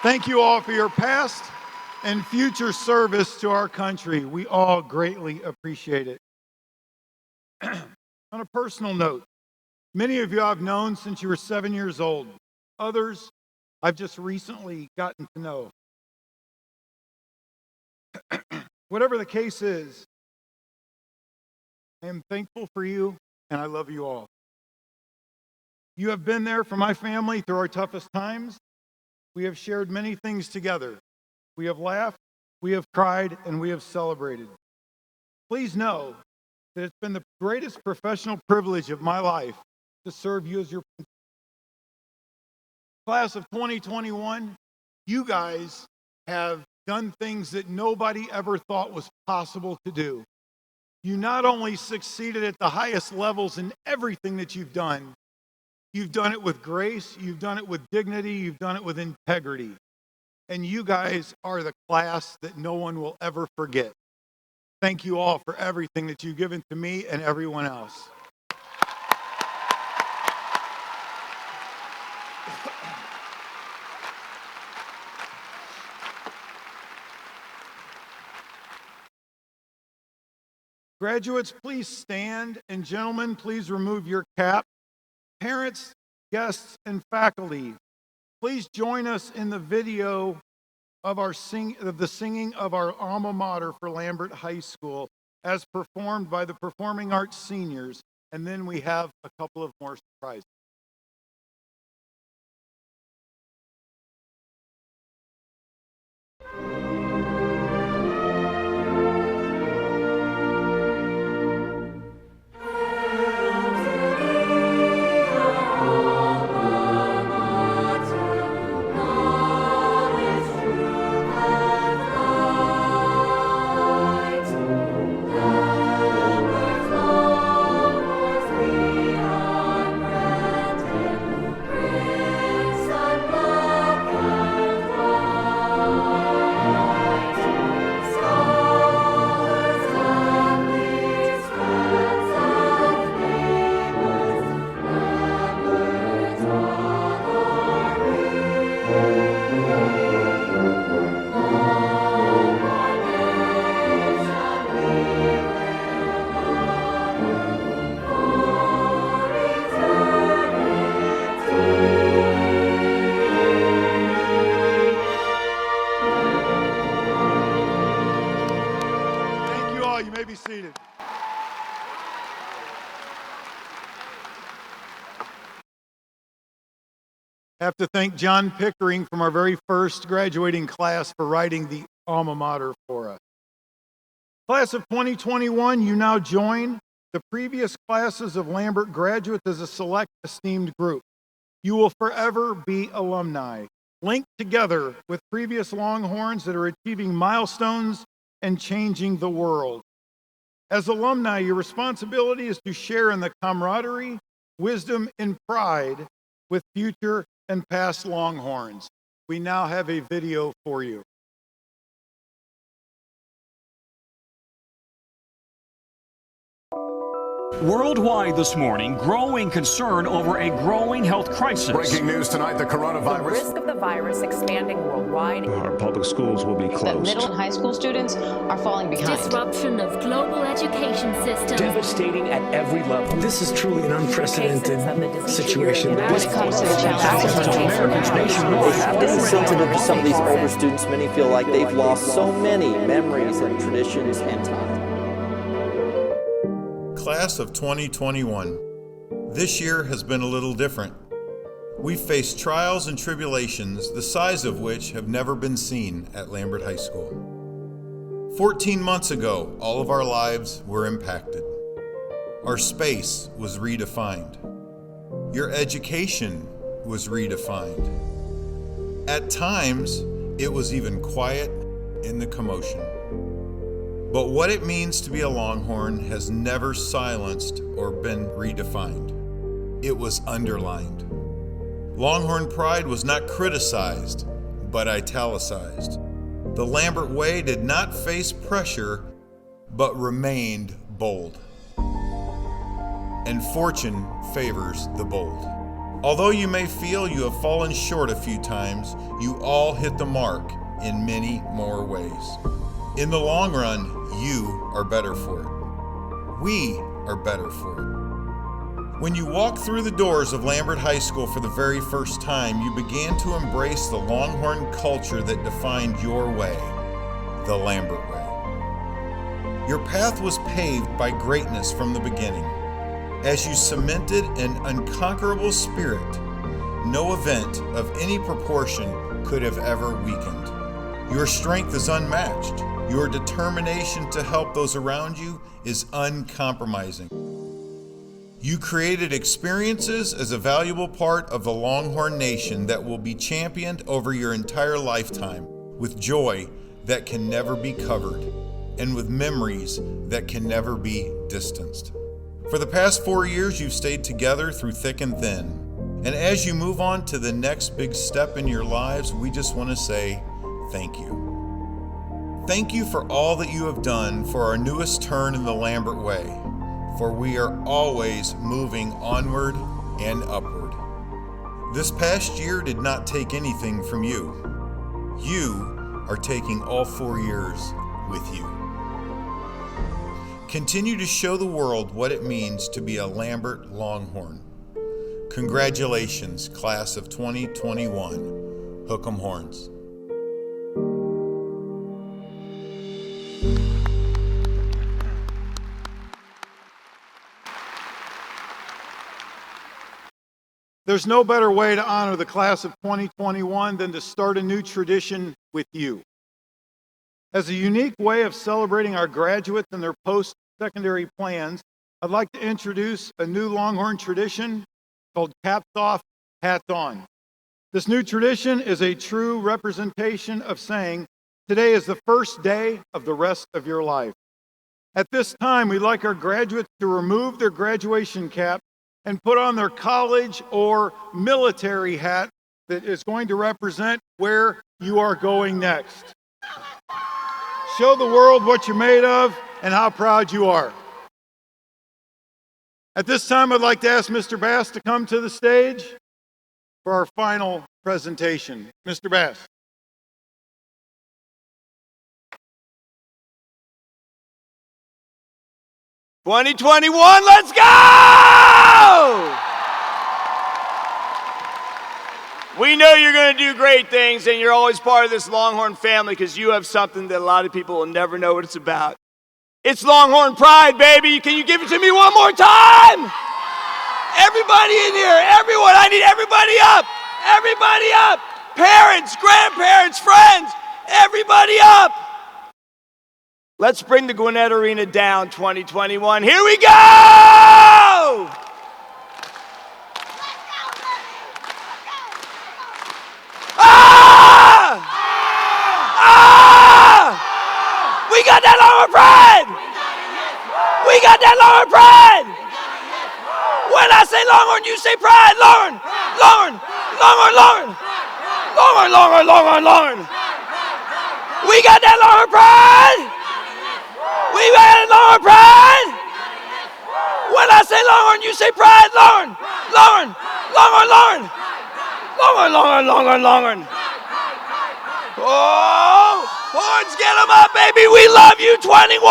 Speaker 4: Thank you all for your past and future service to our country. We all greatly appreciate it. On a personal note, many of you I've known since you were 7 years old. Others I've just recently gotten to know. Whatever the case is, I am thankful for you and I love you all. You have been there for my family through our toughest times. We have shared many things together. We have laughed, we have cried, and we have celebrated. Please know that it's been the greatest professional privilege of my life to serve you as your principal. Class of 2021, you guys have done things that nobody ever thought was possible to do. You not only succeeded at the highest levels in everything that you've done it with grace, you've done it with dignity, you've done it with integrity. And you guys are the class that no one will ever forget. Thank you all for everything that you've given to me and everyone else. Graduates, please stand, and gentlemen, please remove your cap. Parents, guests, and faculty, please join us in the video of the singing of our alma mater for Lambert High School as performed by the Performing Arts seniors, and then we have a couple of more surprises. You may be seated. I have to thank John Pickering from our very first graduating class for writing the alma mater for us. Class of 2021, you now join the previous classes of Lambert graduates as a select esteemed group. You will forever be alumni, linked together with previous Longhorns that are achieving milestones and changing the world. As alumni, your responsibility is to share in the camaraderie, wisdom, and pride with future and past Longhorns. We now have a video for you.
Speaker 9: Worldwide this morning, growing concern over a growing health crisis.
Speaker 10: Breaking news tonight, the coronavirus.
Speaker 11: The risk of the virus expanding worldwide.
Speaker 12: Our public schools will be closed.
Speaker 11: Middle and high school students are falling behind.
Speaker 13: Disruption of global education systems.
Speaker 12: Devastating at every level. This is truly an unprecedented situation.
Speaker 11: When it comes to the challenges,
Speaker 14: this is sensitive to some of these older students. Many feel like they've lost so many memories and traditions and time.
Speaker 15: Class of 2021. This year has been a little different. We've faced trials and tribulations the size of which have never been seen at Lambert High School. 14 months ago, all of our lives were impacted. Our space was redefined. Your education was redefined. At times, it was even quiet in the commotion. But what it means to be a Longhorn has never silenced or been redefined. It was underlined. Longhorn pride was not criticized, but italicized. The Lambert way did not face pressure, but remained bold. And fortune favors the bold. Although you may feel you have fallen short a few times, you all hit the mark in many more ways. In the long run, you are better for it. We are better for it. When you walked through the doors of Lambert High School for the very first time, you began to embrace the Longhorn culture that defined your way, the Lambert way. Your path was paved by greatness from the beginning. As you cemented an unconquerable spirit, no event of any proportion could have ever weakened. Your strength is unmatched. Your determination to help those around you is uncompromising. You created experiences as a valuable part of the Longhorn Nation that will be championed over your entire lifetime with joy that can never be covered and with memories that can never be distanced. For the past 4 years, you've stayed together through thick and thin. And as you move on to the next big step in your lives, we just want to say thank you. Thank you for all that you have done for our newest turn in the Lambert way, for we are always moving onward and upward. This past year did not take anything from you. You are taking all 4 years with you. Continue to show the world what it means to be a Lambert Longhorn. Congratulations, class of 2021. Hook 'em horns.
Speaker 4: There's no better way to honor the class of 2021 than to start a new tradition with you. As a unique way of celebrating our graduates and their post-secondary plans, I'd like to introduce a new Longhorn tradition called Caps Off, Hats On. This new tradition is a true representation of saying, today is the first day of the rest of your life. At this time, we'd like our graduates to remove their graduation cap and put on their college or military hat that is going to represent where you are going next. Show the world what you're made of and how proud you are. At this time, I'd like to ask Mr. Bass to come to the stage for our final presentation. Mr. Bass.
Speaker 16: '21, let's go! We know you're going to do great things, and you're always part of this Longhorn family because you have something that a lot of people will never know what it's about. It's Longhorn pride, baby. Can you give it to me one more time? Everybody in here, everyone, I need everybody up. Everybody up. Parents, grandparents, friends, everybody up. Let's bring the Gwinnett Arena down 2021. Here we go! Ah! Ah! We got that Longhorn pride! We got that Longhorn pride! When I say Longhorn, you say pride. Longhorn! Longhorn! Longhorn! Longhorn! Longhorn! Longhorn! Longhorn! Longhorn! We got that Longhorn pride! We got that Longhorn pride! When I say Longhorn, you say pride. Longhorn! Longhorn! Longhorn! Longhorn! Longhorn! Longhorn! Longhorn! Longhorn! Oh! Horns, get them up, baby! We love you, 21!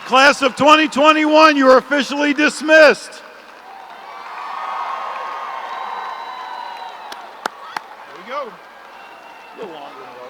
Speaker 4: Class of 2021, you are officially dismissed. There we go. A little longer, though.